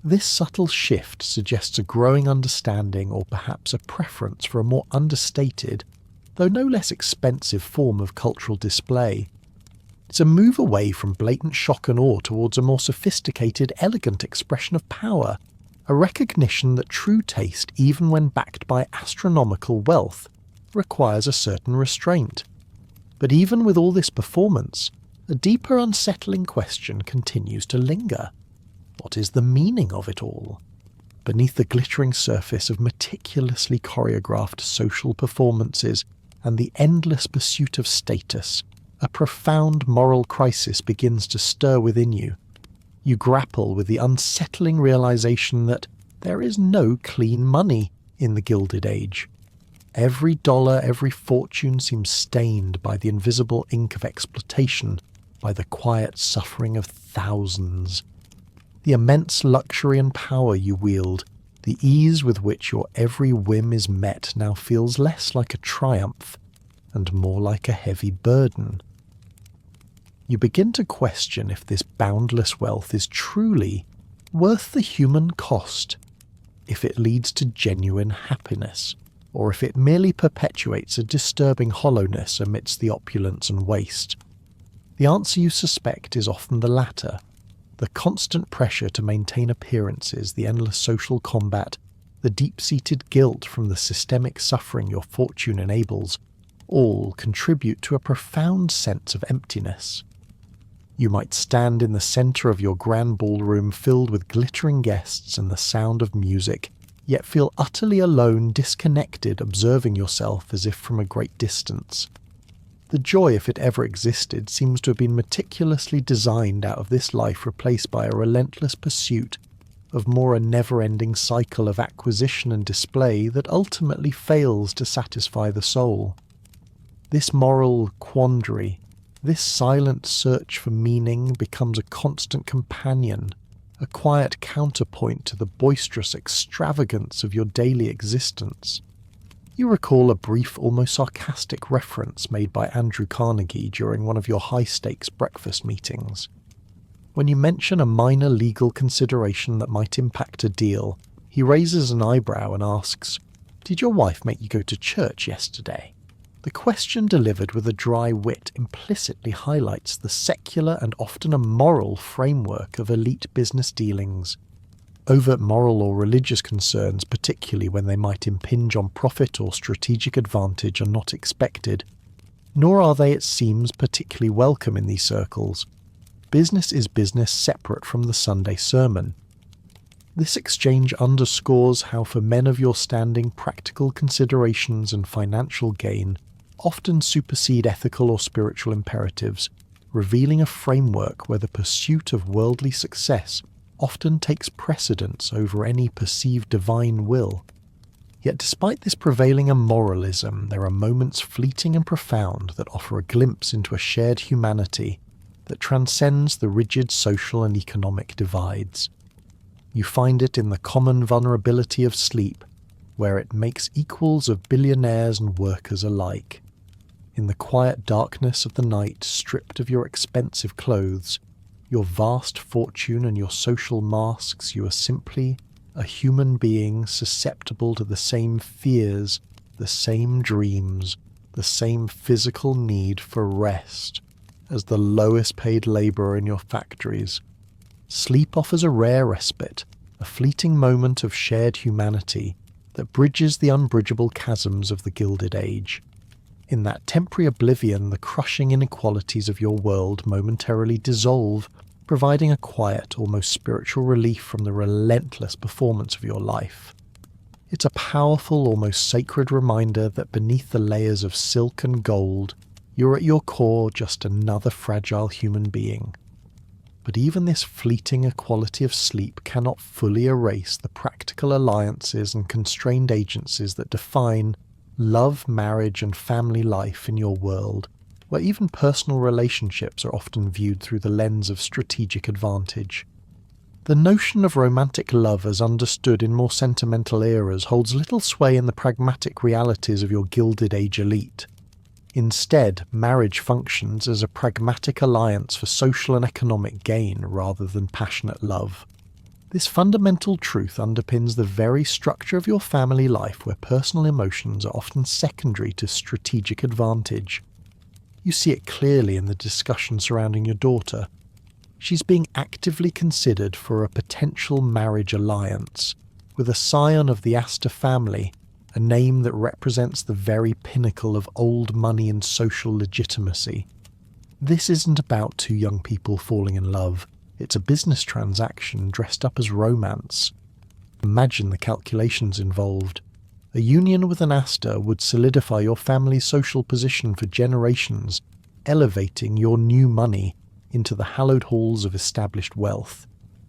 This subtle shift suggests a growing understanding, or perhaps a preference, for a more understated, though no less expensive form of cultural display. It's a move away from blatant shock and awe towards a more sophisticated, elegant expression of power, a recognition that true taste, even when backed by astronomical wealth, requires a certain restraint. But even with all this performance, a deeper unsettling question continues to linger. What is the meaning of it all? Beneath the glittering surface of meticulously choreographed social performances and the endless pursuit of status, a profound moral crisis begins to stir within you. You grapple with the unsettling realization that there is no clean money, in the Gilded Age. Every dollar, every fortune seems stained by the invisible ink of exploitation, by the quiet suffering of thousands. The immense luxury and power you wield, the ease with which your every whim is met now feels less like a triumph and more like a heavy burden. You begin to question if this boundless wealth is truly worth the human cost, if it leads to genuine happiness, or if it merely perpetuates a disturbing hollowness amidst the opulence and waste. The answer you suspect is often the latter. The constant pressure to maintain appearances, the endless social combat, the deep-seated guilt from the systemic suffering your fortune enables, all contribute to a profound sense of emptiness. You might stand in the centre of your grand ballroom filled with glittering guests and the sound of music, yet feel utterly alone, disconnected, observing yourself as if from a great distance. The joy, if it ever existed, seems to have been meticulously designed out of this life, replaced by a relentless pursuit of a never-ending cycle of acquisition and display that ultimately fails to satisfy the soul. This moral quandary, this silent search for meaning, becomes a constant companion, a quiet counterpoint to the boisterous extravagance of your daily existence. You recall a brief, almost sarcastic reference made by Andrew Carnegie during one of your high-stakes breakfast meetings. When you mention a minor legal consideration that might impact a deal, he raises an eyebrow and asks, "Did your wife make you go to church yesterday?" The question, delivered with a dry wit, implicitly highlights the secular and often immoral framework of elite business dealings. Overt moral or religious concerns, particularly when they might impinge on profit or strategic advantage, are not expected, nor are they, it seems, particularly welcome in these circles. Business is business separate from the Sunday sermon. This exchange underscores how, for men of your standing, practical considerations and financial gain often supersede ethical or spiritual imperatives, revealing a framework where the pursuit of worldly success often takes precedence over any perceived divine will. Yet despite this prevailing immoralism, there are moments fleeting and profound that offer a glimpse into a shared humanity that transcends the rigid social and economic divides. You find it in the common vulnerability of sleep, where it makes equals of billionaires and workers alike. In the quiet darkness of the night, stripped of your expensive clothes, your vast fortune and your social masks, you are simply a human being susceptible to the same fears, the same dreams, the same physical need for rest as the lowest paid labourer in your factories. Sleep offers a rare respite, a fleeting moment of shared humanity that bridges the unbridgeable chasms of the Gilded Age. In that temporary oblivion, the crushing inequalities of your world momentarily dissolve, providing a quiet, almost spiritual relief from the relentless performance of your life. It's a powerful, almost sacred reminder that beneath the layers of silk and gold, you're at your core just another fragile human being. But even this fleeting equality of sleep cannot fully erase the practical alliances and constrained agencies that define love, marriage, and family life in your world, where even personal relationships are often viewed through the lens of strategic advantage. The notion of romantic love as understood in more sentimental eras holds little sway in the pragmatic realities of your Gilded Age elite. Instead, marriage functions as a pragmatic alliance for social and economic gain rather than passionate love. This fundamental truth underpins the very structure of your family life, where personal emotions are often secondary to strategic advantage. You see it clearly in the discussion surrounding your daughter. She's being actively considered for a potential marriage alliance, with a scion of the Astor family, a name that represents the very pinnacle of old money and social legitimacy. This isn't about two young people falling in love. It's a business transaction dressed up as romance. Imagine the calculations involved. A union with an Astor would solidify your family's social position for generations, elevating your new money into the hallowed halls of established wealth.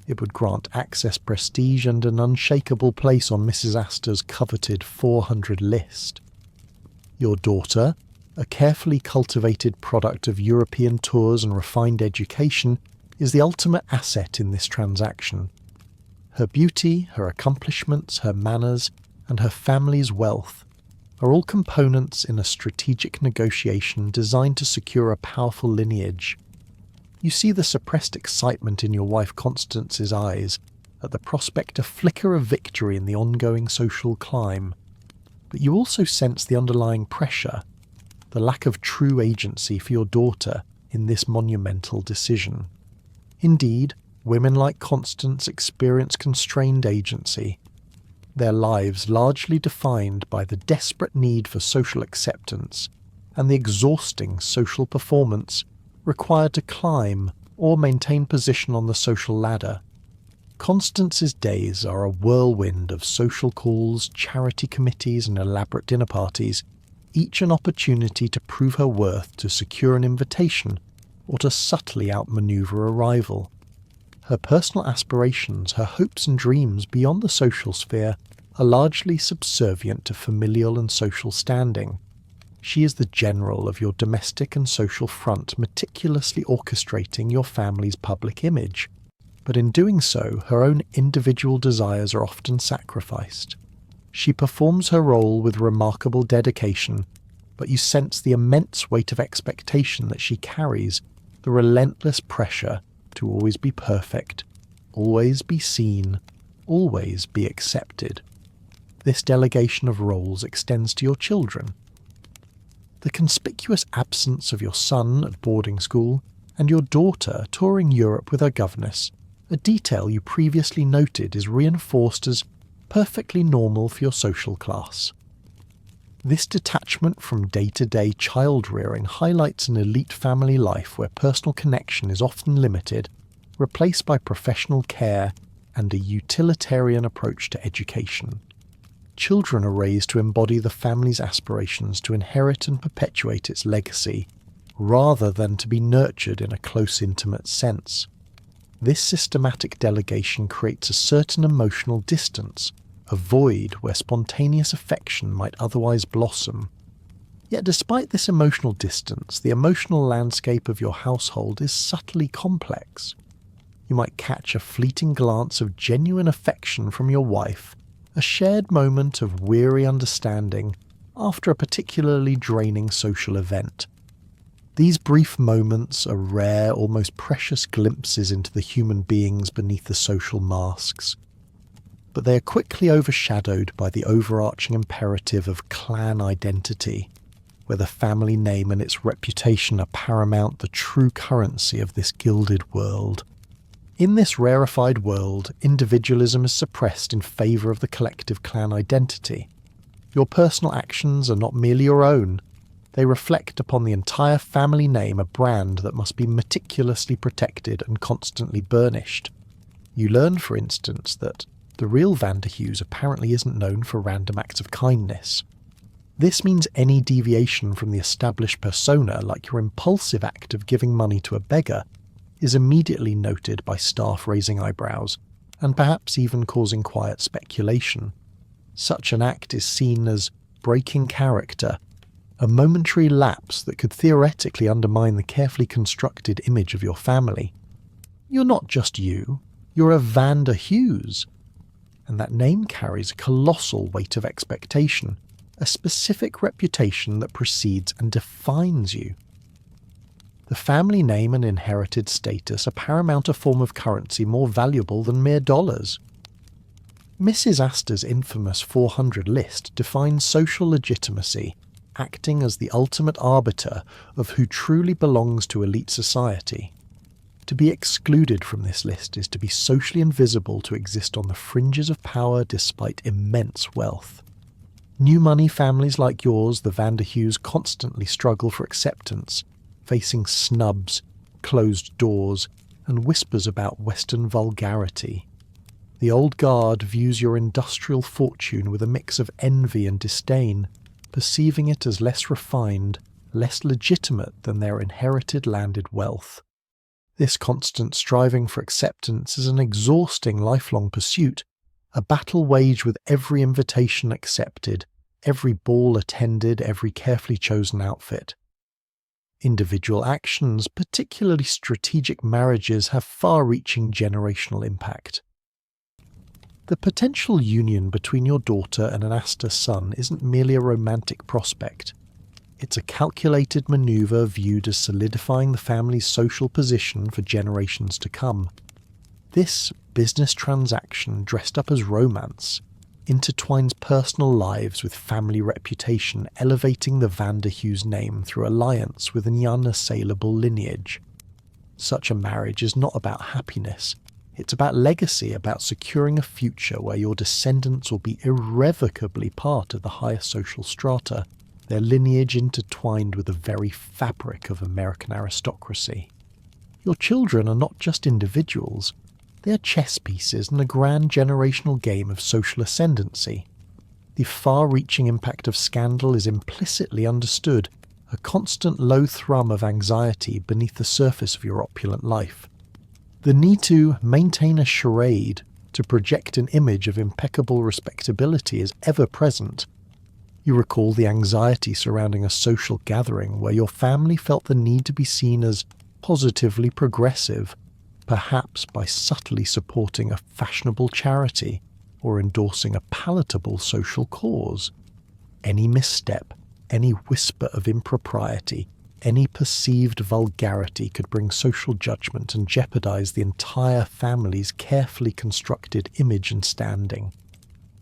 It would grant access, prestige, and an unshakable place on Mrs. Astor's coveted 400 list. Your daughter, a carefully cultivated product of European tours and refined education, is the ultimate asset in this transaction. Her beauty, her accomplishments, her manners, and her family's wealth are all components in a strategic negotiation designed to secure a powerful lineage. You see the suppressed excitement in your wife Constance's eyes at the prospect of flicker of victory in the ongoing social climb, but you also sense the underlying pressure, the lack of true agency for your daughter in this monumental decision. Indeed, women like Constance experience constrained agency, their lives largely defined by the desperate need for social acceptance and the exhausting social performance required to climb or maintain position on the social ladder. Constance's days are a whirlwind of social calls, charity committees, and elaborate dinner parties, each an opportunity to prove her worth, to secure an invitation, or to subtly outmaneuver a rival. Her personal aspirations, her hopes and dreams beyond the social sphere, are largely subservient to familial and social standing. She is the general of your domestic and social front, meticulously orchestrating your family's public image. But in doing so, her own individual desires are often sacrificed. She performs her role with remarkable dedication, but you sense the immense weight of expectation that she carries, the relentless pressure to always be perfect, always be seen, always be accepted. This delegation of roles extends to your children. The conspicuous absence of your son at boarding school and your daughter touring Europe with her governess, a detail you previously noted, is reinforced as perfectly normal for your social class. This detachment from day-to-day child-rearing highlights an elite family life where personal connection is often limited, replaced by professional care and a utilitarian approach to education. Children are raised to embody the family's aspirations to inherit and perpetuate its legacy, rather than to be nurtured in a close, intimate sense. This systematic delegation creates a certain emotional distance, a void where spontaneous affection might otherwise blossom. Yet despite this emotional distance, the emotional landscape of your household is subtly complex. You might catch a fleeting glance of genuine affection from your wife, a shared moment of weary understanding after a particularly draining social event. These brief moments are rare, almost precious glimpses into the human beings beneath the social masks, but they are quickly overshadowed by the overarching imperative of clan identity, where the family name and its reputation are paramount, the true currency of this gilded world. In this rarefied world, individualism is suppressed in favour of the collective clan identity. Your personal actions are not merely your own. They reflect upon the entire family name, a brand that must be meticulously protected and constantly burnished. You learn, for instance, that the real Vanderhughes apparently isn't known for random acts of kindness. This means any deviation from the established persona, like your impulsive act of giving money to a beggar, is immediately noted by staff raising eyebrows, and perhaps even causing quiet speculation. Such an act is seen as breaking character, a momentary lapse that could theoretically undermine the carefully constructed image of your family. You're not just you, you're a Vanderhughes, and that name carries a colossal weight of expectation, a specific reputation that precedes and defines you. The family name and inherited status are paramount, a form of currency more valuable than mere dollars. Mrs. Astor's infamous 400 list defines social legitimacy, acting as the ultimate arbiter of who truly belongs to elite society. To be excluded from this list is to be socially invisible, to exist on the fringes of power despite immense wealth. New money families like yours, the Vanderhughes, constantly struggle for acceptance, facing snubs, closed doors, and whispers about Western vulgarity. The old guard views your industrial fortune with a mix of envy and disdain, perceiving it as less refined, less legitimate than their inherited landed wealth. This constant striving for acceptance is an exhausting lifelong pursuit, a battle waged with every invitation accepted, every ball attended, every carefully chosen outfit. Individual actions, particularly strategic marriages, have far-reaching generational impact. The potential union between your daughter and an Astor son isn't merely a romantic prospect. It's a calculated maneuver viewed as solidifying the family's social position for generations to come. This business transaction, dressed up as romance, intertwines personal lives with family reputation, elevating the Vanderhughes name through alliance with an unassailable lineage. Such a marriage is not about happiness. It's about legacy, about securing a future where your descendants will be irrevocably part of the higher social strata, their lineage intertwined with the very fabric of American aristocracy. Your children are not just individuals, they are chess pieces in a grand generational game of social ascendancy. The far-reaching impact of scandal is implicitly understood, a constant low thrum of anxiety beneath the surface of your opulent life. The need to maintain a charade, to project an image of impeccable respectability is ever present. You recall the anxiety surrounding a social gathering where your family felt the need to be seen as positively progressive, perhaps by subtly supporting a fashionable charity or endorsing a palatable social cause. Any misstep, any whisper of impropriety, any perceived vulgarity could bring social judgment and jeopardize the entire family's carefully constructed image and standing.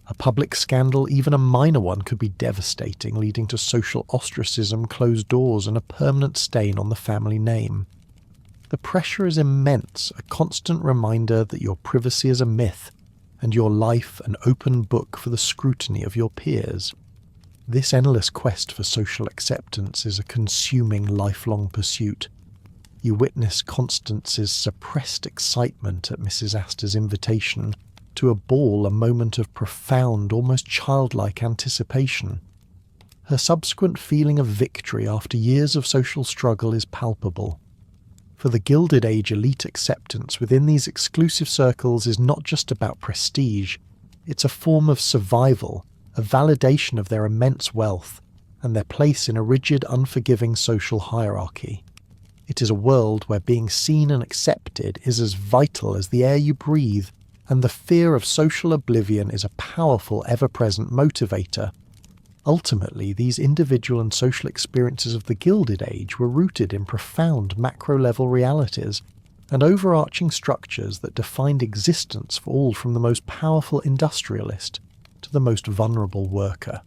A public scandal, even a minor one, could be devastating, leading to social ostracism, closed doors, and a permanent stain on the family name. The pressure is immense, a constant reminder that your privacy is a myth, and your life an open book for the scrutiny of your peers. This endless quest for social acceptance is a consuming lifelong pursuit. You witness Constance's suppressed excitement at Mrs. Astor's invitation to a ball, a moment of profound, almost childlike anticipation. Her subsequent feeling of victory after years of social struggle is palpable. For the Gilded Age, elite acceptance within these exclusive circles is not just about prestige, it's a form of survival, a validation of their immense wealth, and their place in a rigid, unforgiving social hierarchy. It is a world where being seen and accepted is as vital as the air you breathe, and the fear of social oblivion is a powerful, ever-present motivator. Ultimately, these individual and social experiences of the Gilded Age were rooted in profound macro-level realities and overarching structures that defined existence for all from the most powerful industrialist to the most vulnerable worker.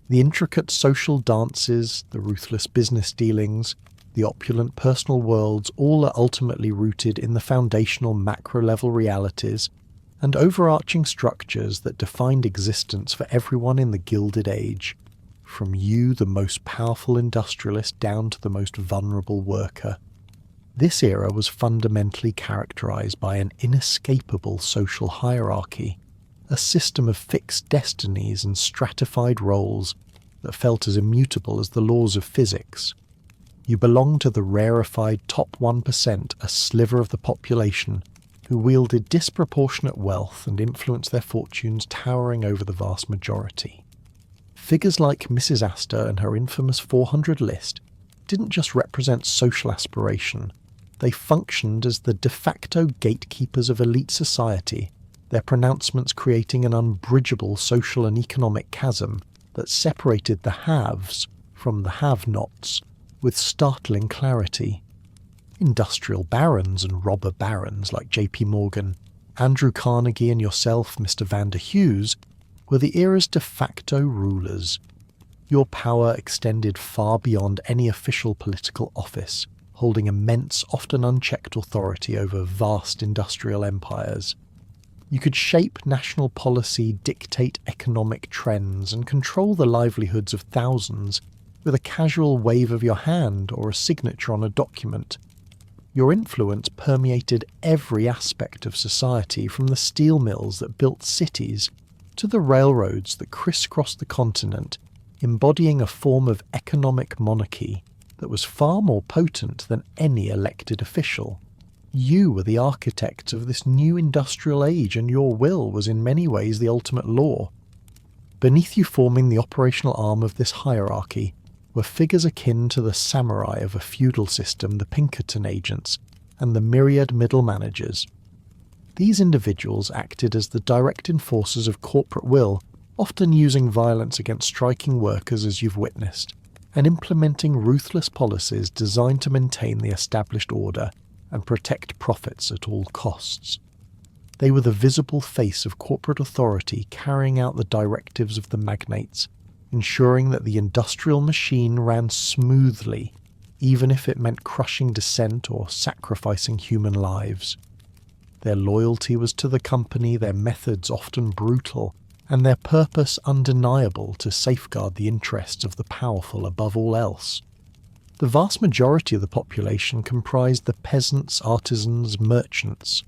The intricate social dances, the ruthless business dealings, the opulent personal worlds all are ultimately rooted in the foundational macro-level realities and overarching structures that defined existence for everyone in the Gilded Age, from you, the most powerful industrialist, down to the most vulnerable worker. This era was fundamentally characterized by an inescapable social hierarchy, a system of fixed destinies and stratified roles that felt as immutable as the laws of physics. You belonged to the rarefied top 1%, a sliver of the population, who wielded disproportionate wealth and influenced their fortunes towering over the vast majority. Figures like Mrs. Astor and her infamous 400 list didn't just represent social aspiration, they functioned as the de facto gatekeepers of elite society, their pronouncements creating an unbridgeable social and economic chasm that separated the haves from the have-nots with startling clarity. Industrial barons and robber barons like J.P. Morgan, Andrew Carnegie and yourself, Mr. Vanderhughes, were the era's de facto rulers. Your power extended far beyond any official political office, holding immense, often unchecked authority over vast industrial empires. You could shape national policy, dictate economic trends, and control the livelihoods of thousands with a casual wave of your hand or a signature on a document. Your influence permeated every aspect of society, from the steel mills that built cities to the railroads that crisscrossed the continent, embodying a form of economic monarchy that was far more potent than any elected official. You were the architects of this new industrial age, and your will was in many ways the ultimate law. Beneath you, forming the operational arm of this hierarchy, were figures akin to the samurai of a feudal system, the Pinkerton agents, and the myriad middle managers. These individuals acted as the direct enforcers of corporate will, often using violence against striking workers as you've witnessed, and implementing ruthless policies designed to maintain the established order and protect profits at all costs. They were the visible face of corporate authority, carrying out the directives of the magnates, ensuring that the industrial machine ran smoothly, even if it meant crushing dissent or sacrificing human lives. Their loyalty was to the company, their methods often brutal, and their purpose undeniable to safeguard the interests of the powerful above all else. The vast majority of the population comprised the peasants, artisans, merchants,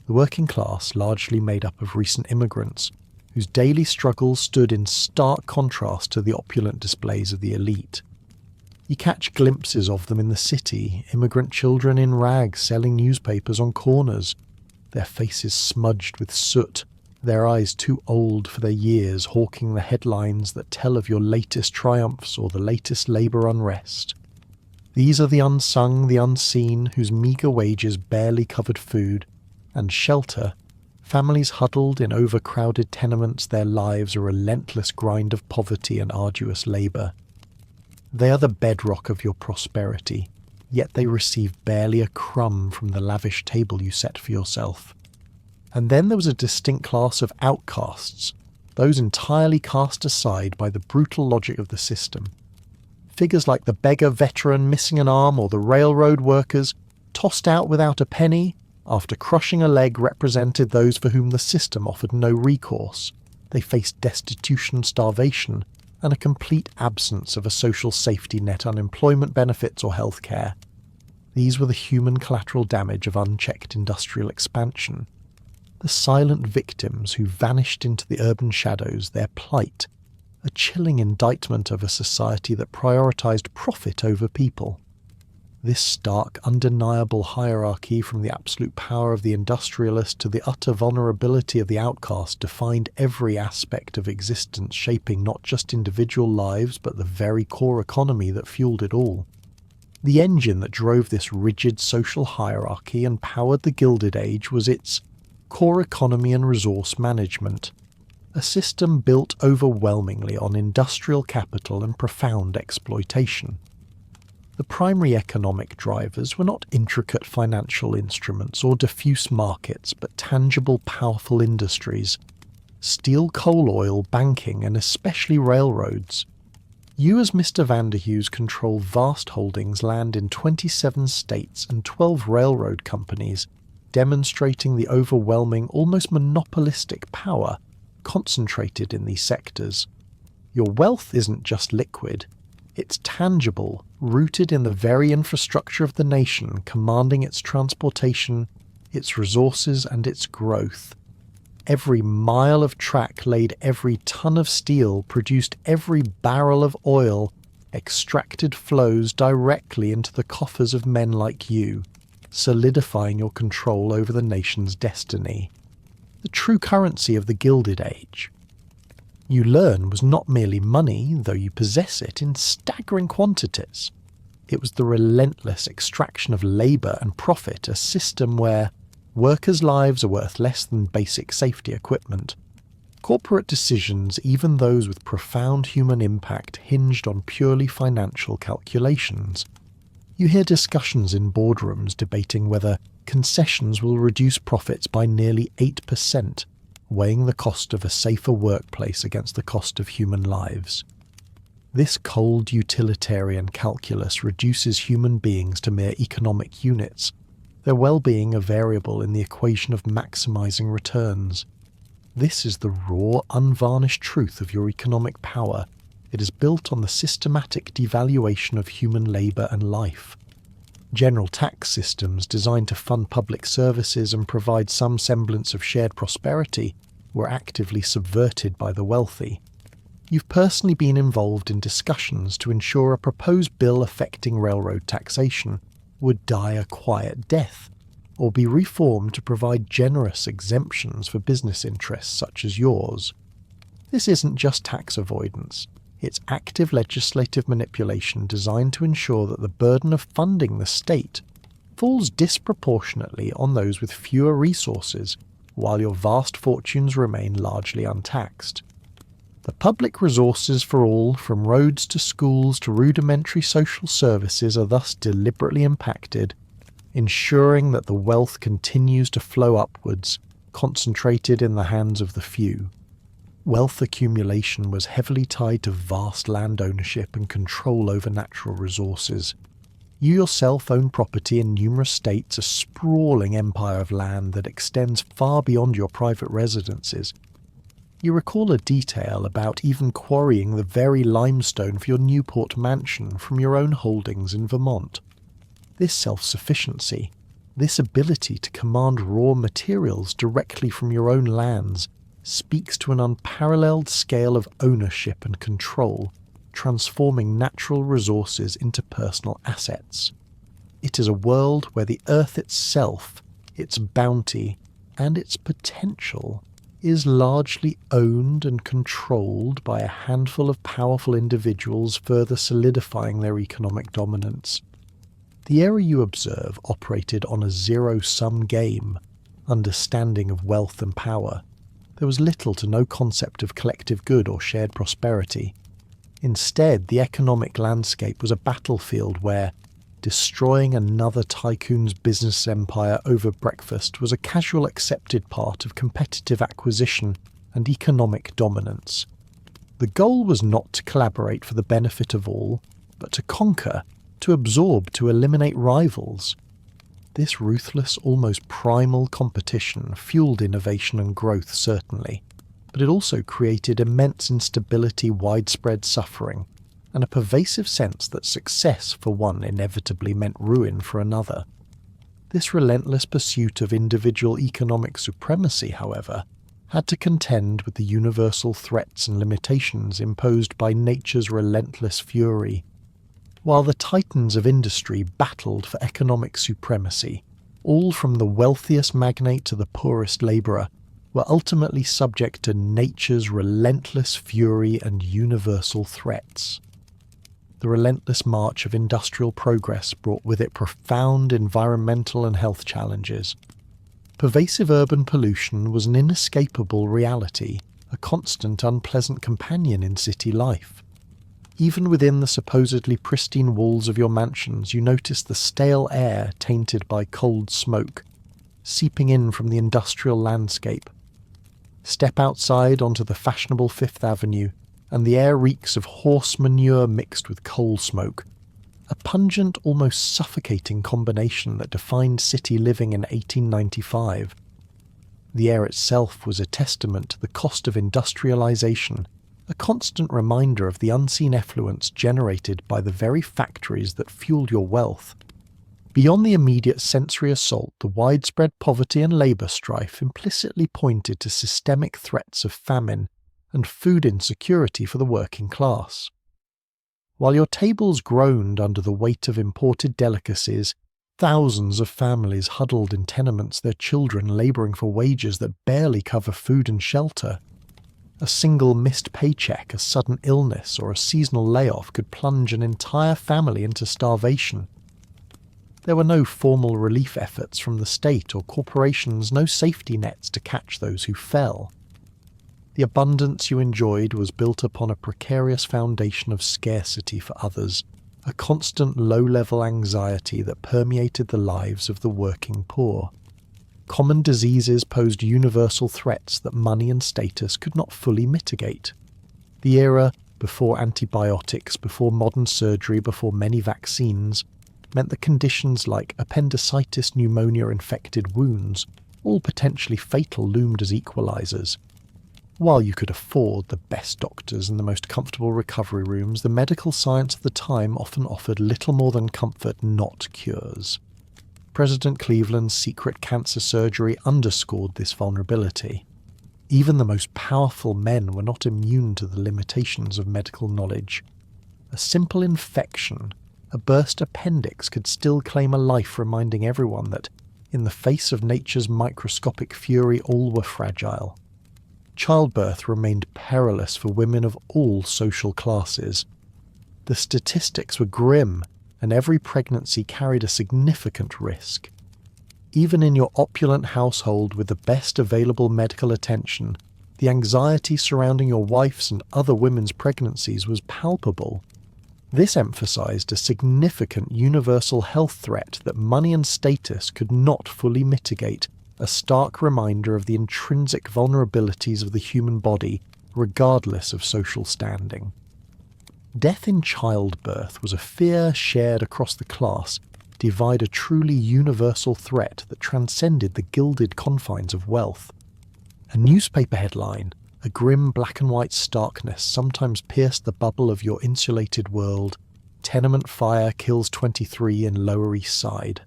the working class largely made up of recent immigrants, whose daily struggles stood in stark contrast to the opulent displays of the elite. You catch glimpses of them in the city, immigrant children in rags selling newspapers on corners, their faces smudged with soot, their eyes too old for their years, hawking the headlines that tell of your latest triumphs or the latest labour unrest. These are the unsung, the unseen, whose meagre wages barely covered food and shelter. Families huddled in overcrowded tenements, their lives a relentless grind of poverty and arduous labour. They are the bedrock of your prosperity, yet they receive barely a crumb from the lavish table you set for yourself. And then there was a distinct class of outcasts, those entirely cast aside by the brutal logic of the system. Figures like the beggar veteran missing an arm or the railroad workers, tossed out without a penny, after crushing a leg, represented those for whom the system offered no recourse. They faced destitution, starvation, and a complete absence of a social safety net, unemployment benefits or health care. These were the human collateral damage of unchecked industrial expansion. The silent victims who vanished into the urban shadows, their plight, a chilling indictment of a society that prioritized profit over people. This stark, undeniable hierarchy, from the absolute power of the industrialist to the utter vulnerability of the outcast, defined every aspect of existence, shaping not just individual lives but the very core economy that fueled it all. The engine that drove this rigid social hierarchy and powered the Gilded Age was its core economy and resource management, a system built overwhelmingly on industrial capital and profound exploitation. The primary economic drivers were not intricate financial instruments or diffuse markets, but tangible, powerful industries: steel, coal, oil, banking, and especially railroads. You as Mr. Vanderhooves control vast holdings, land in 27 states and 12 railroad companies, demonstrating the overwhelming, almost monopolistic power concentrated in these sectors. Your wealth isn't just liquid. It's tangible, rooted in the very infrastructure of the nation, commanding its transportation, its resources, and its growth. Every mile of track laid every ton of steel, produced every barrel of oil, extracted flows directly into the coffers of men like you, solidifying your control over the nation's destiny. The true currency of the Gilded Age. You learn was not merely money, though you possess it in staggering quantities. It was the relentless extraction of labour and profit, a system where workers' lives are worth less than basic safety equipment. Corporate decisions, even those with profound human impact, hinged on purely financial calculations. You hear discussions in boardrooms debating whether concessions will reduce profits by nearly 8%, weighing the cost of a safer workplace against the cost of human lives. This cold utilitarian calculus reduces human beings to mere economic units, their well-being a variable in the equation of maximizing returns. This is the raw, unvarnished truth of your economic power. It is built on the systematic devaluation of human labor and life. General tax systems designed to fund public services and provide some semblance of shared prosperity were actively subverted by the wealthy. You've personally been involved in discussions to ensure a proposed bill affecting railroad taxation would die a quiet death, or be reformed to provide generous exemptions for business interests such as yours. This isn't just tax avoidance, it's active legislative manipulation designed to ensure that the burden of funding the state falls disproportionately on those with fewer resources, while your vast fortunes remain largely untaxed. The public resources for all, from roads to schools to rudimentary social services, are thus deliberately impacted, ensuring that the wealth continues to flow upwards, concentrated in the hands of the few. Wealth accumulation was heavily tied to vast land ownership and control over natural resources. You yourself own property in numerous states, a sprawling empire of land that extends far beyond your private residences. You recall a detail about even quarrying the very limestone for your Newport mansion from your own holdings in Vermont. This self-sufficiency, this ability to command raw materials directly from your own lands, speaks to an unparalleled scale of ownership and control, transforming natural resources into personal assets. It is a world where the earth itself, its bounty, and its potential is largely owned and controlled by a handful of powerful individuals, further solidifying their economic dominance. The era you observe operated on a zero-sum game, understanding of wealth and power. There was little to no concept of collective good or shared prosperity. Instead, the economic landscape was a battlefield where destroying another tycoon's business empire over breakfast was a casual accepted part of competitive acquisition and economic dominance. The goal was not to collaborate for the benefit of all, but to conquer, to absorb, to eliminate rivals. This ruthless, almost primal competition fueled innovation and growth, certainly, but it also created immense instability, widespread suffering, and a pervasive sense that success for one inevitably meant ruin for another. This relentless pursuit of individual economic supremacy, however, had to contend with the universal threats and limitations imposed by nature's relentless fury. While the titans of industry battled for economic supremacy, all from the wealthiest magnate to the poorest labourer were ultimately subject to nature's relentless fury and universal threats. The relentless march of industrial progress brought with it profound environmental and health challenges. Pervasive urban pollution was an inescapable reality, a constant unpleasant companion in city life. Even within the supposedly pristine walls of your mansions, you notice the stale air tainted by cold smoke, seeping in from the industrial landscape. Step outside onto the fashionable Fifth Avenue, and the air reeks of horse manure mixed with coal smoke, a pungent, almost suffocating combination that defined city living in 1895. The air itself was a testament to the cost of industrialization, a constant reminder of the unseen effluence generated by the very factories that fueled your wealth. Beyond the immediate sensory assault, the widespread poverty and labour strife implicitly pointed to systemic threats of famine and food insecurity for the working class. While your tables groaned under the weight of imported delicacies, thousands of families huddled in tenements, their children labouring for wages that barely cover food and shelter. A single missed paycheck, a sudden illness, or a seasonal layoff could plunge an entire family into starvation. There were no formal relief efforts from the state or corporations, no safety nets to catch those who fell. The abundance you enjoyed was built upon a precarious foundation of scarcity for others, a constant low-level anxiety that permeated the lives of the working poor. Common diseases posed universal threats that money and status could not fully mitigate. The era, before antibiotics, before modern surgery, before many vaccines, meant that conditions like appendicitis, pneumonia, infected wounds, all potentially fatal, loomed as equalizers. While you could afford the best doctors and the most comfortable recovery rooms, the medical science of the time often offered little more than comfort, not cures. President Cleveland's secret cancer surgery underscored this vulnerability. Even the most powerful men were not immune to the limitations of medical knowledge. A simple infection, a burst appendix, could still claim a life, reminding everyone that, in the face of nature's microscopic fury, all were fragile. Childbirth remained perilous for women of all social classes. The statistics were grim, and every pregnancy carried a significant risk. Even in your opulent household with the best available medical attention, the anxiety surrounding your wife's and other women's pregnancies was palpable. This emphasized a significant universal health threat that money and status could not fully mitigate, a stark reminder of the intrinsic vulnerabilities of the human body, regardless of social standing. Death in childbirth was a fear shared across the class, divide a truly universal threat that transcended the gilded confines of wealth. A newspaper headline, a grim black and white starkness, sometimes pierced the bubble of your insulated world. Tenement fire kills 23 in Lower East Side.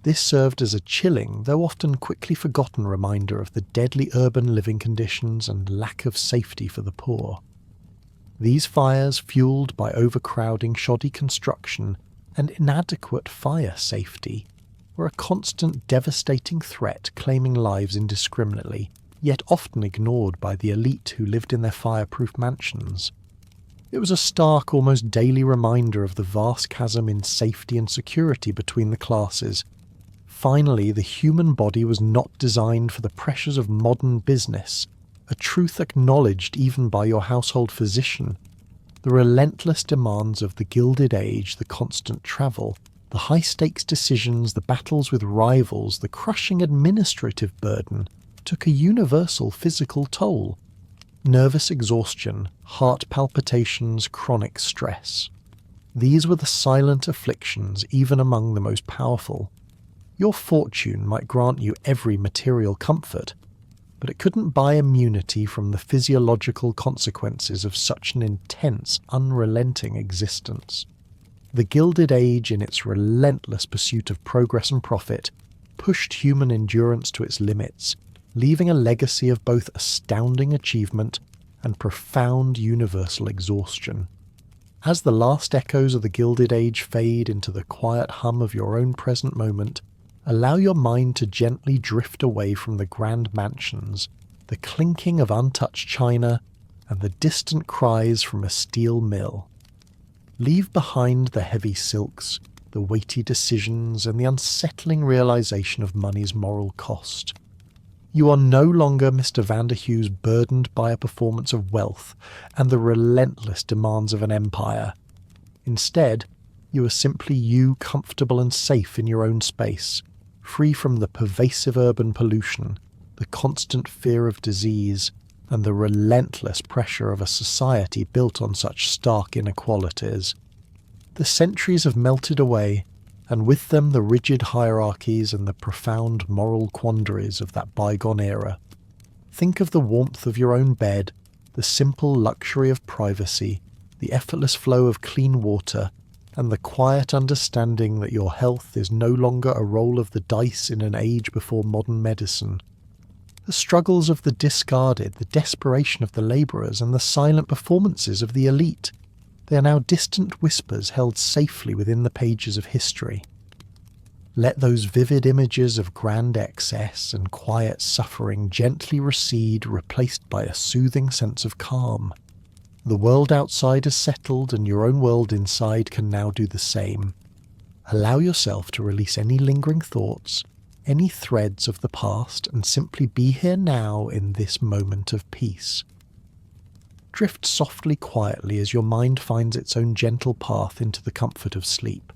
This served as a chilling, though often quickly forgotten reminder of the deadly urban living conditions and lack of safety for the poor. These fires, fueled by overcrowding, shoddy construction, and inadequate fire safety, were a constant devastating threat, claiming lives indiscriminately, yet often ignored by the elite who lived in their fireproof mansions. It was a stark, almost daily reminder of the vast chasm in safety and security between the classes. Finally, the human body was not designed for the pressures of modern business, a truth acknowledged even by your household physician. The relentless demands of the Gilded Age, the constant travel, the high-stakes decisions, the battles with rivals, the crushing administrative burden, took a universal physical toll. Nervous exhaustion, heart palpitations, chronic stress. These were the silent afflictions even among the most powerful. Your fortune might grant you every material comfort, but it couldn't buy immunity from the physiological consequences of such an intense, unrelenting existence. The Gilded Age, in its relentless pursuit of progress and profit, pushed human endurance to its limits, leaving a legacy of both astounding achievement and profound universal exhaustion. As the last echoes of the Gilded Age fade into the quiet hum of your own present moment, allow your mind to gently drift away from the grand mansions, the clinking of untouched china, and the distant cries from a steel mill. Leave behind the heavy silks, the weighty decisions, and the unsettling realization of money's moral cost. You are no longer Mr. Vanderhughes, burdened by a performance of wealth and the relentless demands of an empire. Instead, you are simply you, comfortable and safe in your own space, free from the pervasive urban pollution, the constant fear of disease, and the relentless pressure of a society built on such stark inequalities. The centuries have melted away, and with them the rigid hierarchies and the profound moral quandaries of that bygone era. Think of the warmth of your own bed, the simple luxury of privacy, the effortless flow of clean water, and the quiet understanding that your health is no longer a roll of the dice in an age before modern medicine. The struggles of the discarded, the desperation of the labourers, and the silent performances of the elite. They are now distant whispers held safely within the pages of history. Let those vivid images of grand excess and quiet suffering gently recede, replaced by a soothing sense of calm. The world outside is settled, and your own world inside can now do the same. Allow yourself to release any lingering thoughts, any threads of the past, and simply be here now in this moment of peace. Drift softly, quietly, as your mind finds its own gentle path into the comfort of sleep.